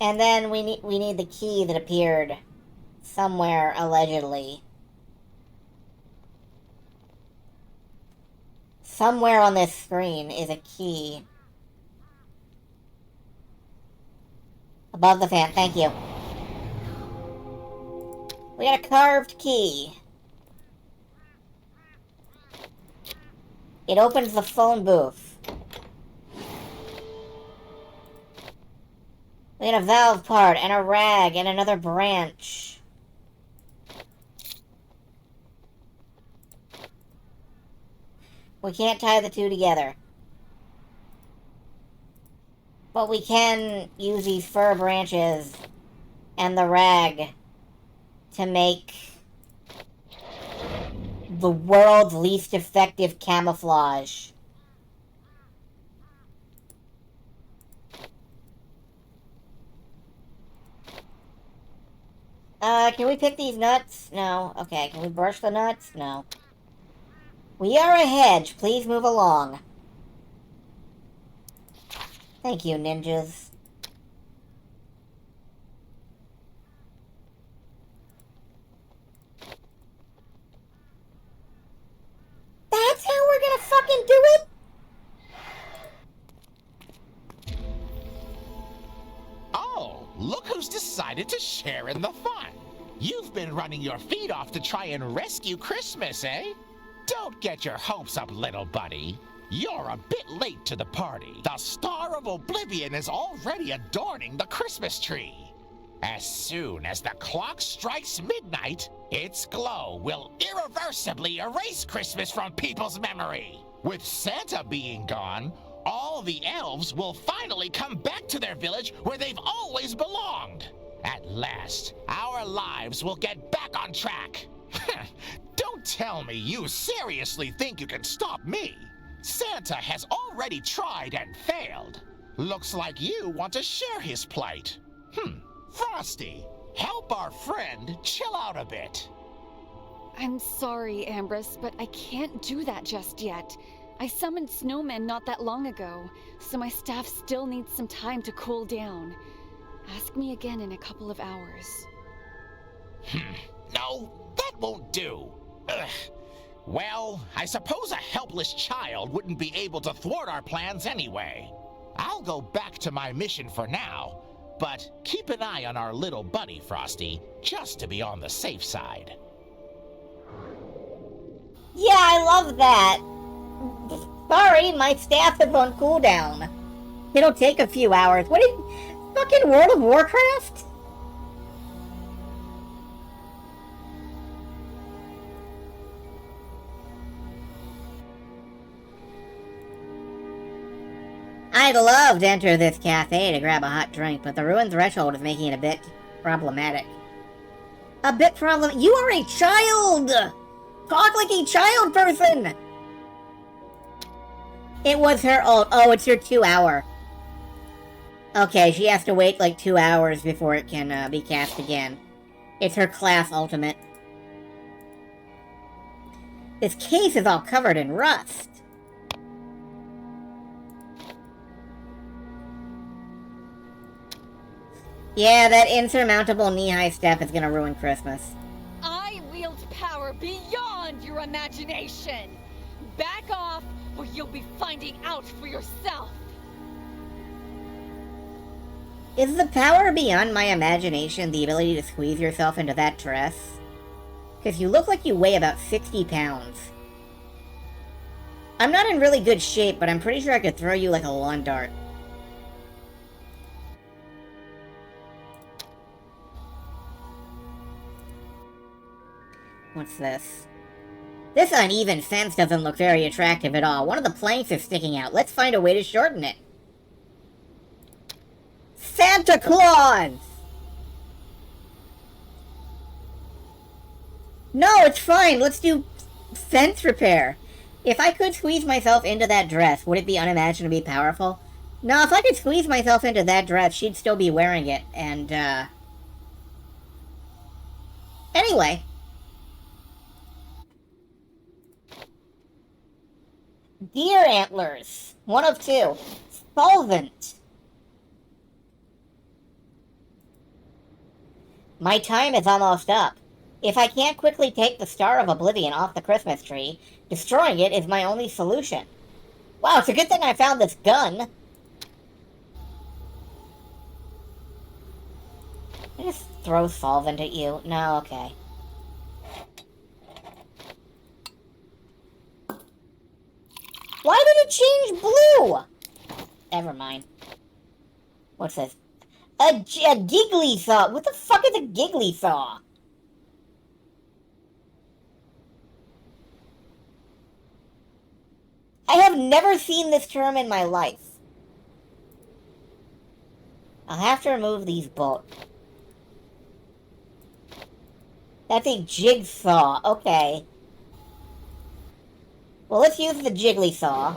[SPEAKER 1] And then we need the key that appeared somewhere, allegedly. Somewhere on this screen is a key. Above the fan, thank you. We got a carved key. It opens the phone booth. We got a valve part, and a rag, and another branch. We can't tie the two together. But we can use these fir branches and the rag to make the world's least effective camouflage. Can we pick these nuts? No. Okay, can we brush the nuts? No. We are a hedge. Please move along. Thank you, ninjas. That's how we're gonna fucking do it?
[SPEAKER 4] Oh, look who's decided to share in the fun. You've been running your feet off to try and rescue Christmas, eh? Don't get your hopes up, little buddy. You're a bit late to the party. The Star of Oblivion is already adorning the Christmas tree. As soon as the clock strikes midnight, its glow will irreversibly erase Christmas from people's memory. With Santa being gone, all the elves will finally come back to their village where they've always belonged. At last, our lives will get back on track. Don't tell me you seriously think you can stop me. Santa has already tried and failed. Looks like you want to share his plight. Frosty, help our friend chill out a bit.
[SPEAKER 7] I'm sorry, Ambrose, but I can't do that just yet. I summoned snowmen not that long ago, so my staff still needs some time to cool down. Ask me again in a couple of hours.
[SPEAKER 4] No, that won't do. Ugh. Well, I suppose a helpless child wouldn't be able to thwart our plans anyway. I'll go back to my mission for now, but keep an eye on our little buddy, Frosty, just to be on the safe side.
[SPEAKER 1] Yeah, I love that. Sorry, my staff is on cooldown. It'll take a few hours. What is... fucking World of Warcraft? I'd love to enter this cafe to grab a hot drink, but the ruin threshold is making it a bit problematic. A bit problem- You are a child! Talk like a child person! It was her ult. Oh, it's your 2 hour. Okay, she has to wait like 2 hours before it can be cast again. It's her class ultimate. This case is all covered in rust. Yeah, that insurmountable knee-high step is gonna ruin Christmas.
[SPEAKER 7] I wield power beyond your imagination. Back off, or you'll be finding out for yourself.
[SPEAKER 1] Is the power beyond my imagination the ability to squeeze yourself into that dress? Because you look like you weigh about 60 pounds. I'm not in really good shape, but I'm pretty sure I could throw you like a lawn dart. What's this? This uneven fence doesn't look very attractive at all. One of the planks is sticking out. Let's find a way to shorten it. Santa Claus! No, it's fine. Let's do fence repair. If I could squeeze myself into that dress, would it be unimaginably powerful? No, if I could squeeze myself into that dress, she'd still be wearing it, and, Anyway. Deer antlers. 1 of 2. Solvent. My time is almost up. If I can't quickly take the Star of Oblivion off the Christmas tree, destroying it is my only solution. Wow, it's a good thing I found this gun. I just throw solvent at you. No, okay. Why did it change blue? Never mind. What's this? A giggly saw. What the fuck is a giggly saw? I have never seen this term in my life. I'll have to remove these bolts. That's a jigsaw. Okay. Well, let's use the jiggly saw.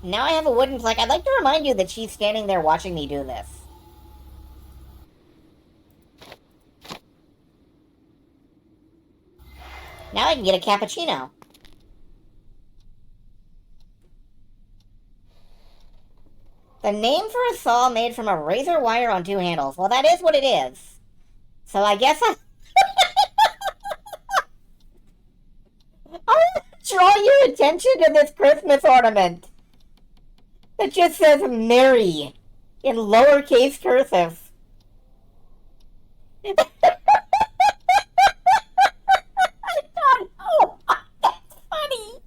[SPEAKER 1] Now I have a wooden plank. I'd like to remind you that she's standing there watching me do this. Now I can get a cappuccino. The name for a saw made from a razor wire on 2 handles. Well, that is what it is. So I guess I... I want to draw your attention to this Christmas ornament. It just says Mary in lowercase cursive. I don't know. That's funny.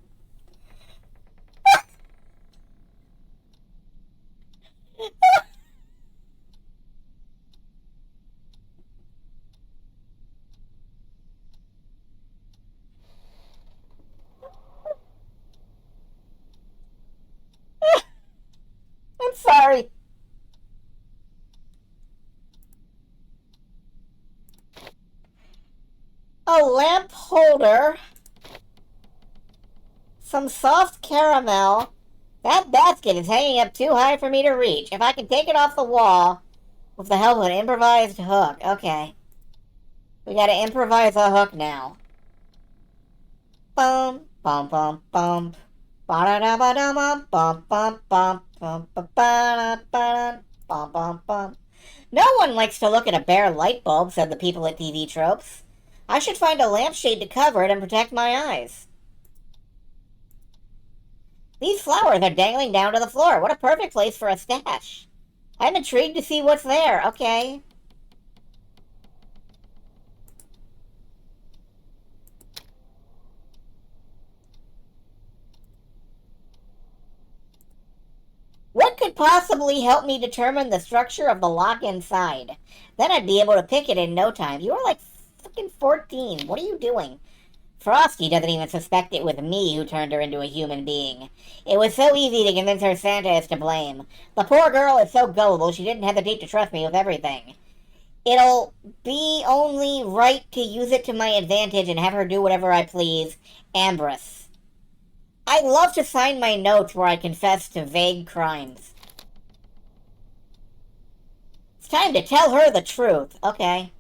[SPEAKER 1] I'm sorry. A lamp holder. Some soft caramel. That basket is hanging up too high for me to reach. If I can take it off the wall with the help of an improvised hook. Okay. We gotta improvise a hook now. Bum, bum, bum, bum. Ba-da-da-ba-da-bum, bum, bum, bum, bum, ba-ba-da-ba-da, bum, bum, bum. No one likes to look at a bare light bulb, said the people at TV Tropes. I should find a lampshade to cover it and protect my eyes. These flowers are dangling down to the floor. What a perfect place for a stash. I'm intrigued to see what's there. Okay. What could possibly help me determine the structure of the lock inside? Then I'd be able to pick it in no time. You are like fucking 14. What are you doing? Frosty doesn't even suspect it was me who turned her into a human being. It was so easy to convince her Santa is to blame. The poor girl is so gullible she didn't hesitate to trust me with everything. It'll be only right to use it to my advantage and have her do whatever I please. Ambrose. I love to sign my notes where I confess to vague crimes. It's time to tell her the truth. Okay.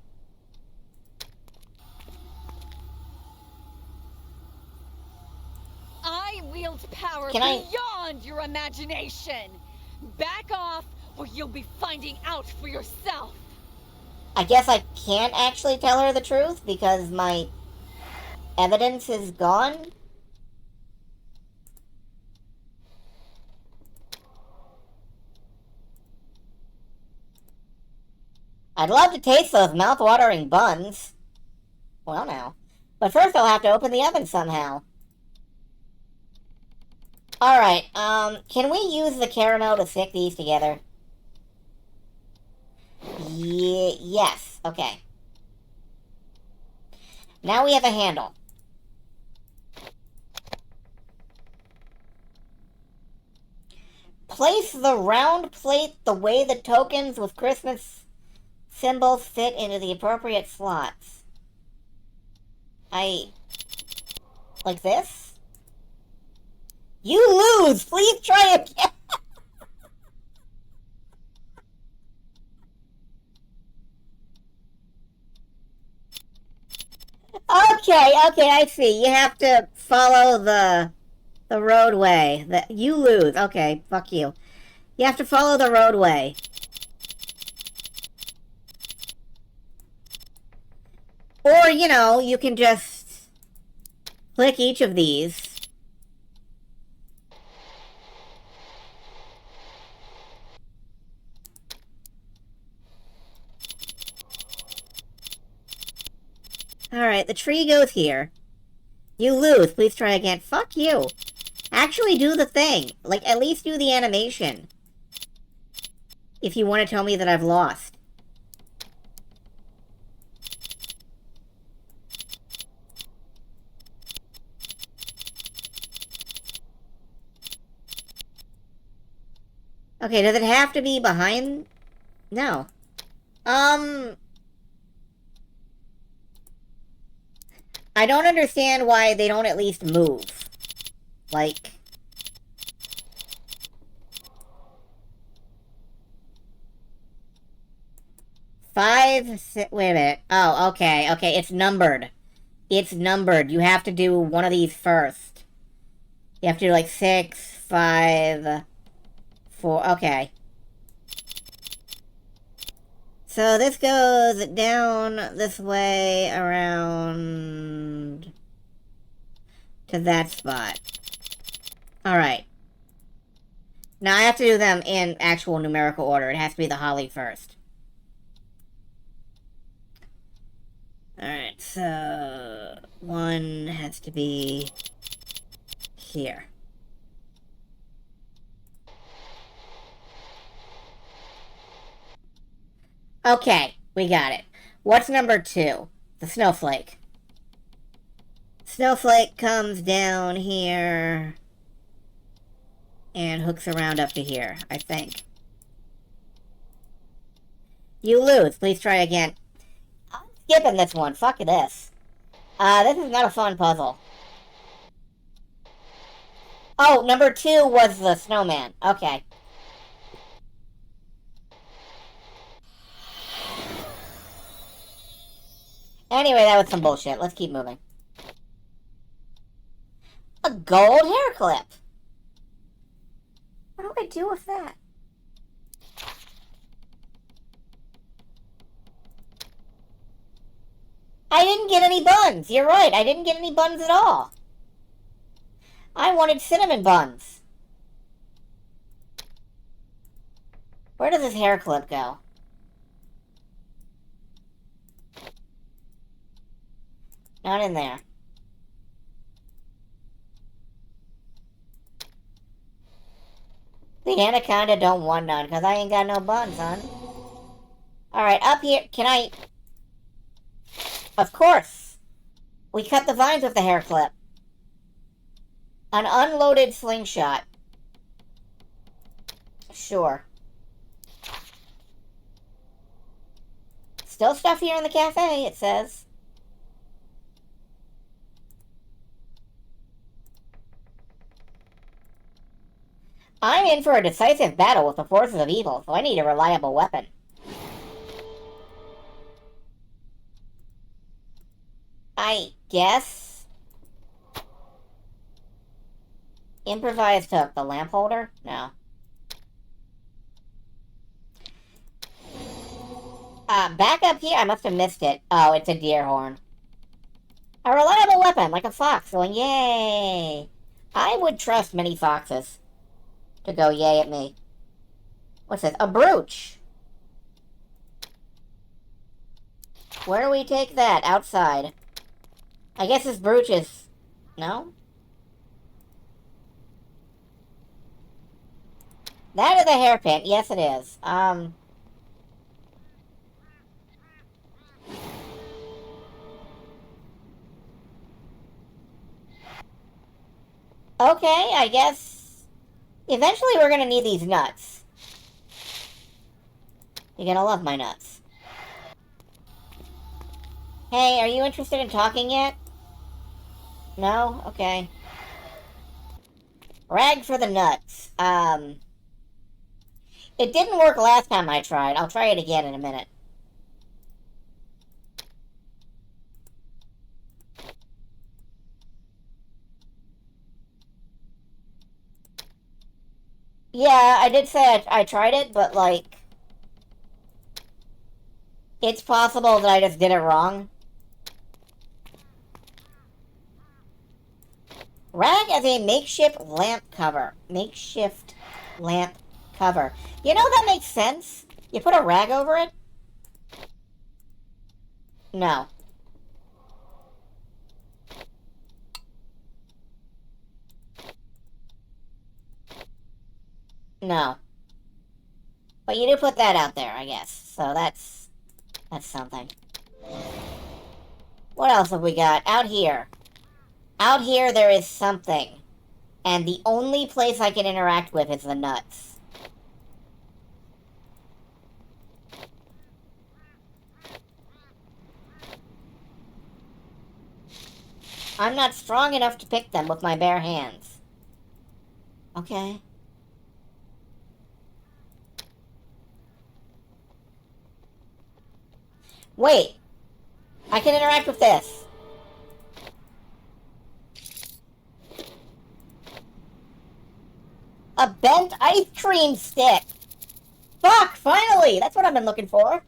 [SPEAKER 7] I wield power
[SPEAKER 1] Can I-
[SPEAKER 7] beyond your imagination. Back off, or you'll be finding out for yourself.
[SPEAKER 1] I guess I can't actually tell her the truth because my evidence is gone? I'd love to taste those mouth-watering buns. Well, now. But first I'll have to open the oven somehow. Alright, can we use the caramel to stick these together? Yes, okay. Now we have a handle. Place the round plate the way the tokens with Christmas symbols fit into the appropriate slots. Like this? You lose! Please try again! Okay, I see. You have to follow the roadway. You lose. Okay, fuck you. You have to follow the roadway. Or, you know, you can just click each of these. Alright, the tree goes here. You lose. Please try again. Fuck you. Actually do the thing. Like, at least do the animation. If you want to tell me that I've lost. Okay, does it have to be behind? No. I don't understand why they don't at least move. Like... wait a minute. Oh, okay, it's numbered. It's numbered. You have to do one of these first. You have to do like 6, 5, 4, okay. So this goes down this way around to that spot. Alright. Now I have to do them in actual numerical order. It has to be the holly first. Alright, so 1 has to be here. Okay, we got it. What's number 2? The snowflake. Snowflake comes down here and hooks around up to here, I think. You lose. Please try again. I'm skipping this one. Fuck this. This is not a fun puzzle. Oh, number 2 was the snowman. Okay. Anyway, that was some bullshit. Let's keep moving. A gold hair clip. What do I do with that? I didn't get any buns. You're right. I didn't get any buns at all. I wanted cinnamon buns. Where does this hair clip go? Not in there. The anaconda don't want none, because I ain't got no buns, son. Alright, up here, can I... Of course! We cut the vines with the hair clip. An unloaded slingshot. Sure. Still stuff here in the cafe, it says. I'm in for a decisive battle with the forces of evil, so I need a reliable weapon. I guess... Improvised hook. The lamp holder? No. Back up here. I must have missed it. Oh, it's a deer horn. A reliable weapon, like a fox going yay. I would trust many foxes to go yay at me. What's this? A brooch. Where do we take that? Outside. I guess this brooch is... No? That is a hairpin. Yes, it is. Okay, I guess... Eventually we're gonna need these nuts. You're gonna love my nuts. Hey, are you interested in talking yet? No? Okay. Rag for the nuts. It didn't work last time I tried. I'll try it again in a minute. Yeah, I did say I tried it, but, like... It's possible that I just did it wrong. Rag as a makeshift lamp cover. Makeshift lamp cover. You know, that makes sense. You put a rag over it? No. No. But you do put that out there, I guess. So that's something. What else have we got? Out here. Out here there is something. And the only place I can interact with is the nuts. I'm not strong enough to pick them with my bare hands. Okay. Wait! I can interact with this. A bent ice cream stick! Fuck! Finally! That's what I've been looking for.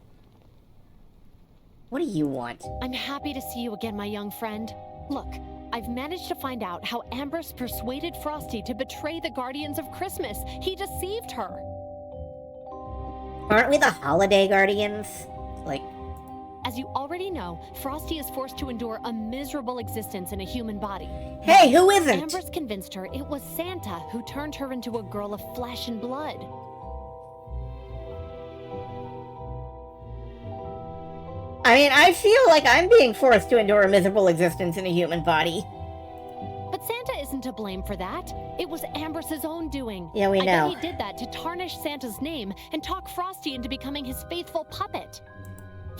[SPEAKER 1] What do you want?
[SPEAKER 2] I'm happy to see you again, my young friend. Look, I've managed to find out how Ambrose persuaded Frosty to betray the Guardians of Christmas. He deceived her.
[SPEAKER 1] Aren't we the holiday guardians? Like...
[SPEAKER 2] As you already know, Frosty is forced to endure a miserable existence in a human body.
[SPEAKER 1] Hey, who isn't?
[SPEAKER 2] Ambrose convinced her it was Santa who turned her into a girl of flesh and blood.
[SPEAKER 1] I mean, I feel like I'm being forced to endure a miserable existence in a human body.
[SPEAKER 2] But Santa isn't to blame for that. It was Ambrose's own doing.
[SPEAKER 1] Yeah, we know.
[SPEAKER 2] I bet he did that to tarnish Santa's name and talk Frosty into becoming his faithful puppet.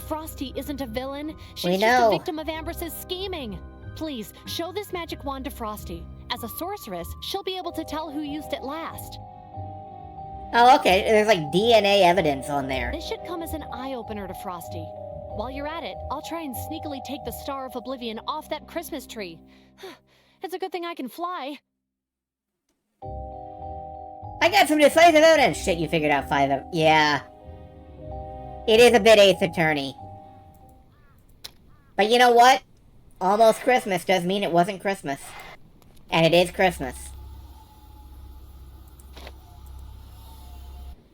[SPEAKER 2] Frosty isn't a villain. She's just a victim of Ambrose's scheming. Please, show this magic wand to Frosty. As a sorceress, she'll be able to tell who used it last.
[SPEAKER 1] Oh, okay. There's like DNA evidence on there.
[SPEAKER 2] This should come as an eye-opener to Frosty. While you're at it, I'll try and sneakily take the Star of Oblivion off that Christmas tree. It's a good thing I can fly.
[SPEAKER 1] I got some decisive evidence. Shit, you figured out 5 of... Yeah. It is a bit Ace Attorney. But you know what? Almost Christmas does mean it wasn't Christmas. And it is Christmas.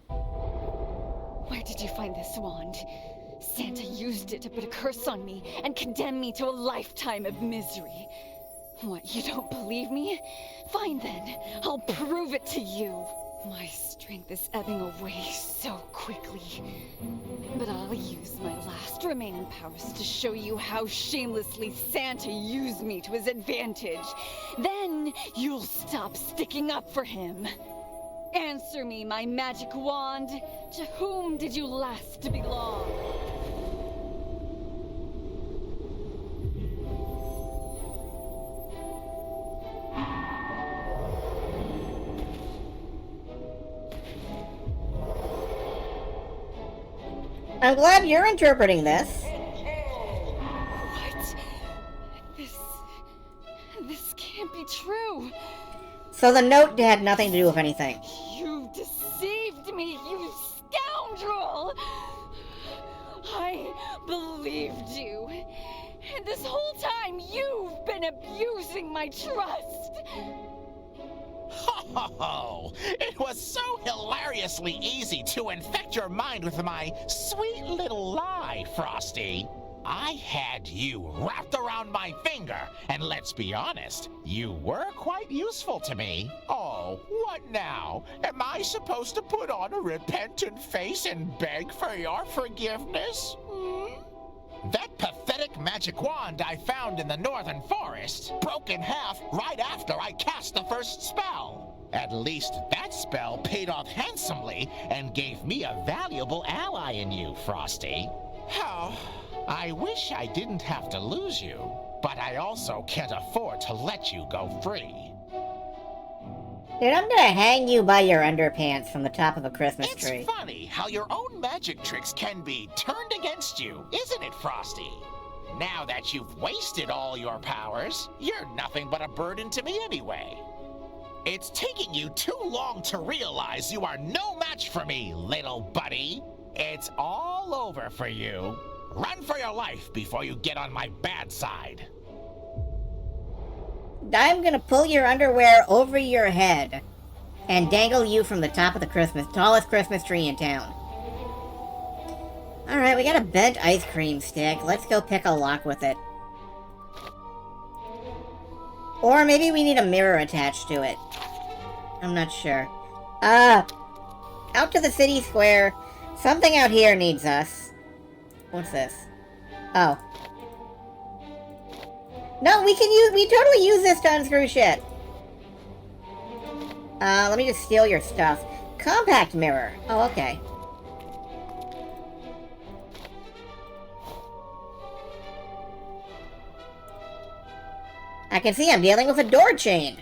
[SPEAKER 7] Where did you find this wand? Santa used it to put a curse on me and condemn me to a lifetime of misery. What, you don't believe me? Fine then, I'll prove it to you. My strength is ebbing away so quickly. But I'll use my last remaining powers to show you how shamelessly Santa used me to his advantage. Then you'll stop sticking up for him. Answer me, my magic wand. To whom did you last belong?
[SPEAKER 1] I'm glad you're interpreting this.
[SPEAKER 7] What? be true.
[SPEAKER 1] So the note had nothing to do with anything.
[SPEAKER 7] You deceived me, you scoundrel! I believed you. And this whole time, you've been abusing my trust.
[SPEAKER 4] Oh, it was so hilariously easy to infect your mind with my sweet little lie, Frosty. I had you wrapped around my finger, and let's be honest, you were quite useful to me. Oh, what now? Am I supposed to put on a repentant face and beg for your forgiveness? That pathetic magic wand I found in the northern forest broke in half right after I cast the first spell. At least that spell paid off handsomely and gave me a valuable ally in you, Frosty. Oh, I wish I didn't have to lose you, but I also can't afford to let you go free.
[SPEAKER 1] Dude, I'm gonna hang you by your underpants from the top of a Christmas tree.
[SPEAKER 4] It's funny how your own magic tricks can be turned against you, isn't it, Frosty? Now that you've wasted all your powers, you're nothing but a burden to me anyway. It's taking you too long to realize you are no match for me, little buddy. It's all over for you. Run for your life before you get on my bad side.
[SPEAKER 1] I'm gonna pull your underwear over your head and dangle you from the top of the tallest Christmas tree in town. Alright, we got a bent ice cream stick. Let's go pick a lock with it. Or maybe we need a mirror attached to it. I'm not sure. Out to the city square. Something out here needs us. What's this? Oh. No, we totally use this to unscrew shit. Let me just steal your stuff. Compact mirror. Oh, okay. I can see I'm dealing with a door chain.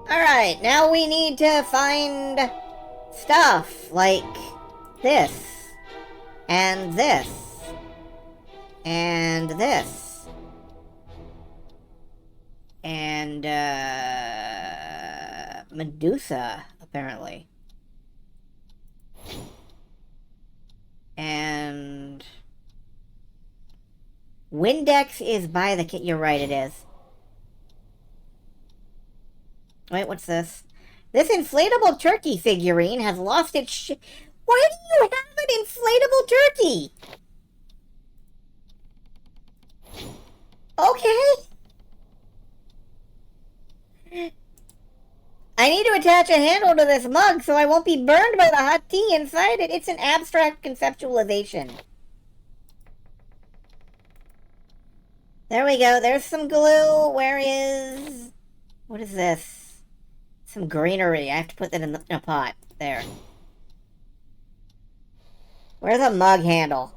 [SPEAKER 1] Alright, now we need to find stuff like this, and this, and this, and, Medusa, apparently. And Windex is by the kit. You're right, it is. Wait, what's this? This inflatable turkey figurine has lost its Why do you have an inflatable turkey? Okay. I need to attach a handle to this mug so I won't be burned by the hot tea inside it. It's an abstract conceptualization. There we go. There's some glue. Where is... What is this? Some greenery. I have to put that in a pot. There. Where's a mug handle?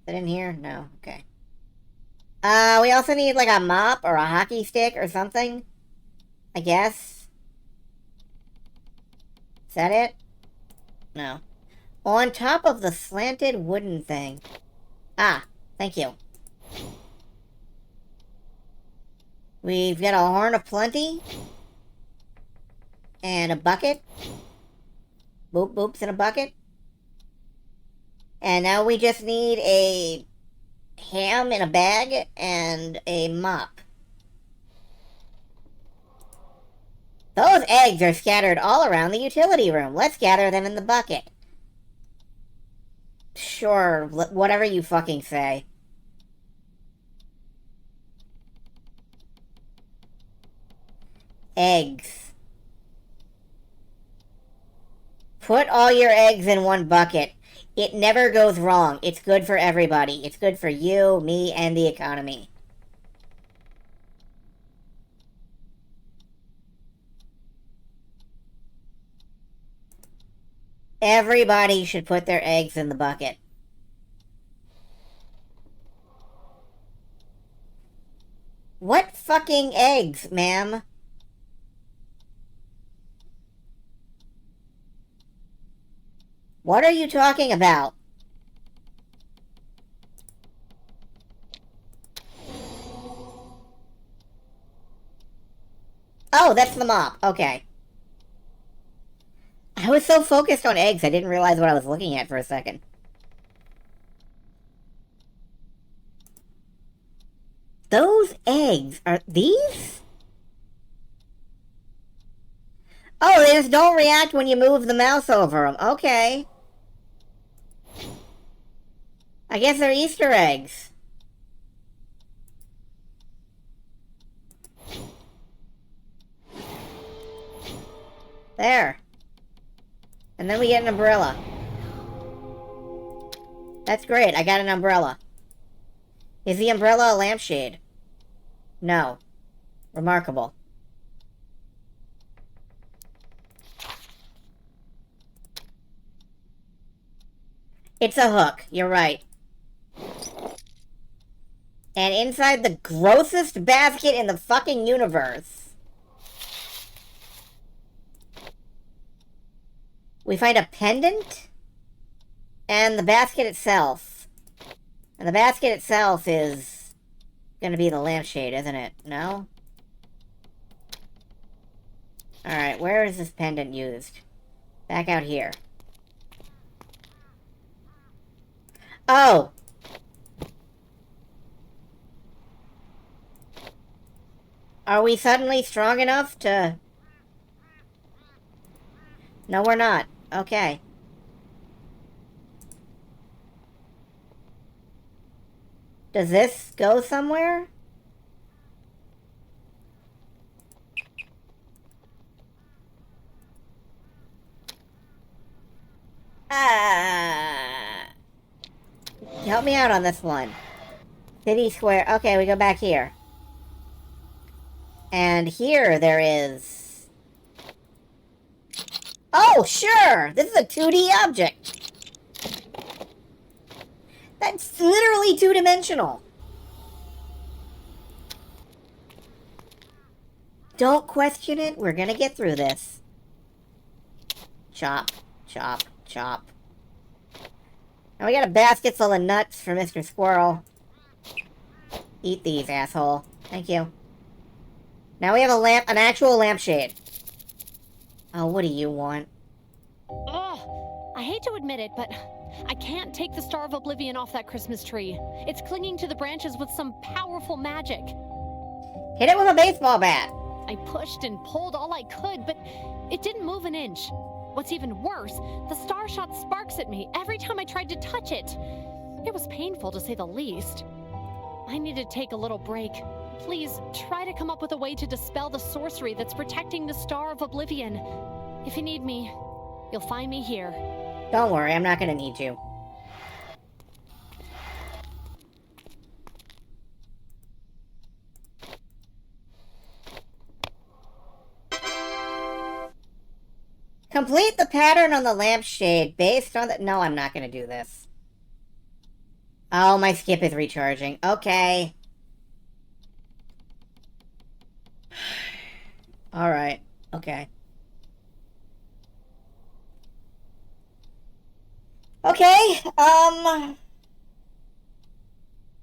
[SPEAKER 1] Is it in here? No. Okay. We also need like a mop or a hockey stick or something. I guess. Is that it? No. On top of the slanted wooden thing. Ah, thank you. We've got a horn of plenty. And a bucket. Boop boops in a bucket. And now we just need a ham in a bag and a mop. Those eggs are scattered all around the utility room. Let's gather them in the bucket. Sure, whatever you fucking say. Eggs. Put all your eggs in one bucket. It never goes wrong. It's good for everybody. It's good for you, me, and the economy. Everybody should put their eggs in the bucket. What fucking eggs, ma'am? What are you talking about? Oh, that's the mop. Okay. I was so focused on eggs, I didn't realize what I was looking at for a second. Those eggs are these? Oh, they just don't react when you move the mouse over them. Okay. I guess they're Easter eggs. There. And then we get an umbrella. That's great, I got an umbrella. Is the umbrella a lampshade? No. Remarkable. It's a hook, you're right. And inside the grossest basket in the fucking universe, we find a pendant and the basket itself. And the basket itself is gonna be the lampshade, isn't it? No? Alright, where is this pendant used? Back out here. Oh! Are we suddenly strong enough to... No, we're not. Okay. Does this go somewhere? Help me out on this one. City Square. Okay, we go back here. And here there is... Oh, sure! This is a 2D object! That's literally two-dimensional! Don't question it, we're gonna get through this. Chop, chop, chop. Now we got a basket full of nuts for Mr. Squirrel. Eat these, asshole. Thank you. Now we have an actual lampshade. Oh, what do you want?
[SPEAKER 2] Ugh, I hate to admit it, but I can't take the Star of Oblivion off that Christmas tree. It's clinging to the branches with some powerful magic.
[SPEAKER 1] Hit it with a baseball bat.
[SPEAKER 2] I pushed and pulled all I could, but it didn't move an inch. What's even worse, the star shot sparks at me every time I tried to touch it. It was painful, to say the least. I need to take a little break. Please, try to come up with a way to dispel the sorcery that's protecting the Star of Oblivion. If you need me, you'll find me here.
[SPEAKER 1] Don't worry, I'm not gonna need you. Complete the pattern on the lampshade based on the... No, I'm not gonna do this. Oh, my skip is recharging. Okay. Alright. Okay. Okay,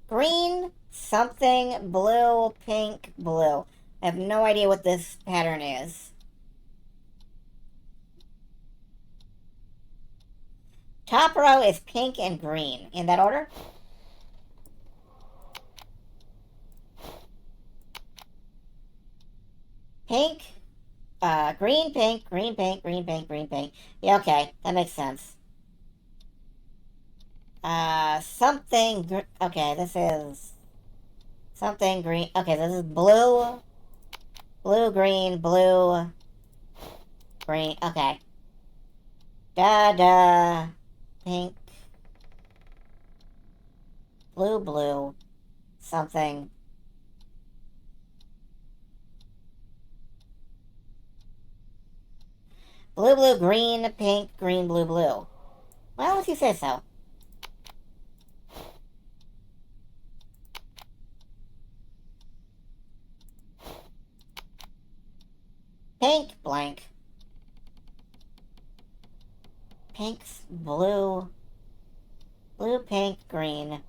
[SPEAKER 1] green, something, blue, pink, blue. I have no idea what this pattern is. Top row is pink and green. In that order? Pink, green, pink, green, pink, green, pink, green, pink. Yeah, okay, that makes sense. Okay, this is something green. Okay, this is blue, blue, green, blue, green. Okay. Da, pink, blue, blue, something. Blue, blue, green, pink, green, blue, blue. Well, if you say so. Pink, blank. Pinks, blue, blue, pink, green,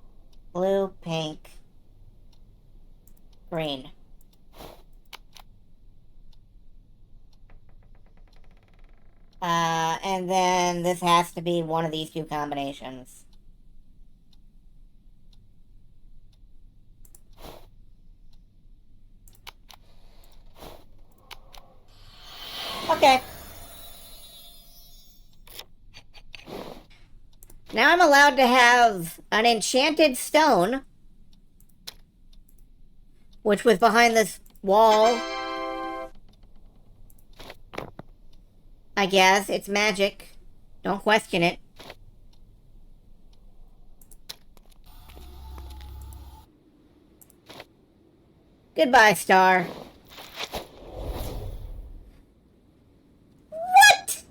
[SPEAKER 1] blue, pink, green. And then this has to be one of these two combinations. Okay. Now I'm allowed to have an enchanted stone, which was behind this wall. I guess. It's magic. Don't question it. Goodbye, star. What?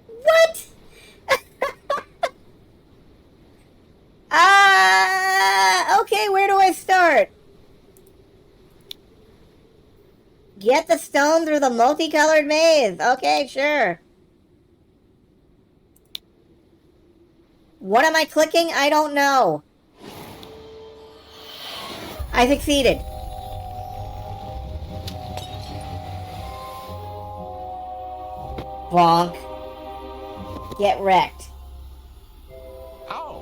[SPEAKER 1] What? Okay, where do I start? Get the stone through the multicolored maze. Okay, sure. What am I clicking? I don't know. I succeeded. Bonk. Get wrecked.
[SPEAKER 4] Oh,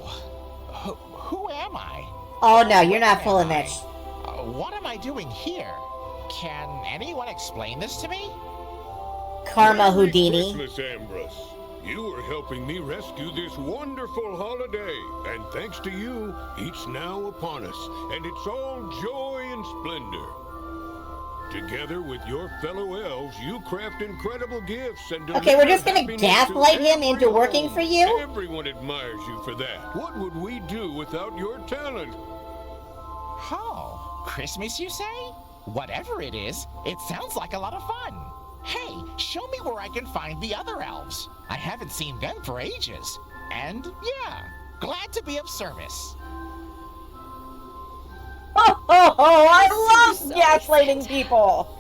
[SPEAKER 4] who am I?
[SPEAKER 1] Oh no, you're not pulling that.
[SPEAKER 4] What am I doing here? Can anyone explain this to me?
[SPEAKER 1] Karma
[SPEAKER 8] Merry
[SPEAKER 1] Houdini.
[SPEAKER 8] Christmas, Ambrose. You are helping me rescue this wonderful holiday, and thanks to you, it's now upon us, and it's all joy and splendor. Together with your fellow elves, you craft incredible gifts and
[SPEAKER 1] Okay, we're
[SPEAKER 8] deliver
[SPEAKER 1] just gonna
[SPEAKER 8] happiness
[SPEAKER 1] gaslight
[SPEAKER 8] to
[SPEAKER 1] him into
[SPEAKER 8] every
[SPEAKER 1] working
[SPEAKER 8] home.
[SPEAKER 1] for you?
[SPEAKER 8] Everyone admires you for that. What would we do without your talent?
[SPEAKER 4] Oh, Christmas, you say? Whatever it is, it sounds like a lot of fun. Hey, show me where I can find the other elves. I haven't seen them for ages. And yeah, glad to be of service.
[SPEAKER 1] I love
[SPEAKER 7] So
[SPEAKER 1] gaslighting people.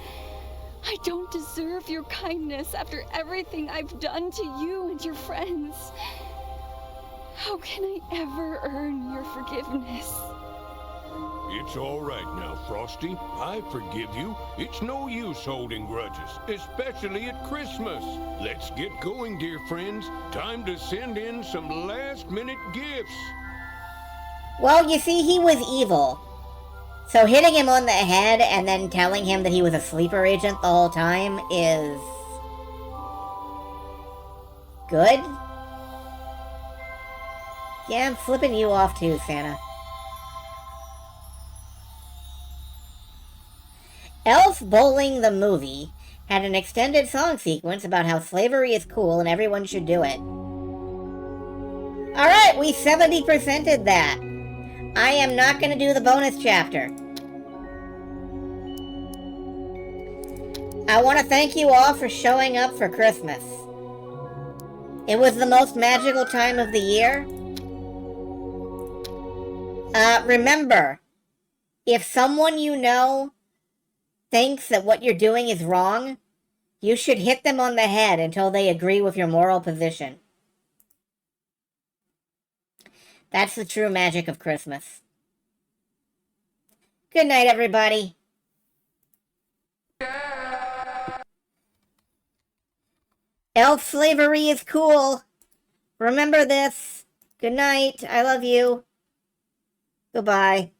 [SPEAKER 7] I don't deserve your kindness after everything I've done to you and your friends. How can I ever earn your forgiveness?
[SPEAKER 8] It's all right now, Frosty. I forgive you. It's no use holding grudges, especially at Christmas. Let's get going, dear friends. Time to send in some last-minute gifts.
[SPEAKER 1] Well, you see, he was evil. So hitting him on the head and then telling him that he was a sleeper agent the whole time is... good? Yeah, I'm flipping you off too, Santa. Elf Bowling the movie had an extended song sequence about how slavery is cool and everyone should do it. Alright, we 70%'ed that. I am not going to do the bonus chapter. I want to thank you all for showing up for Christmas. It was the most magical time of the year. Remember, if someone you know thinks that what you're doing is wrong, you should hit them on the head until they agree with your moral position. That's the true magic of Christmas. Good night, everybody. Elf slavery is cool. Remember this. Good night. I love you. Goodbye.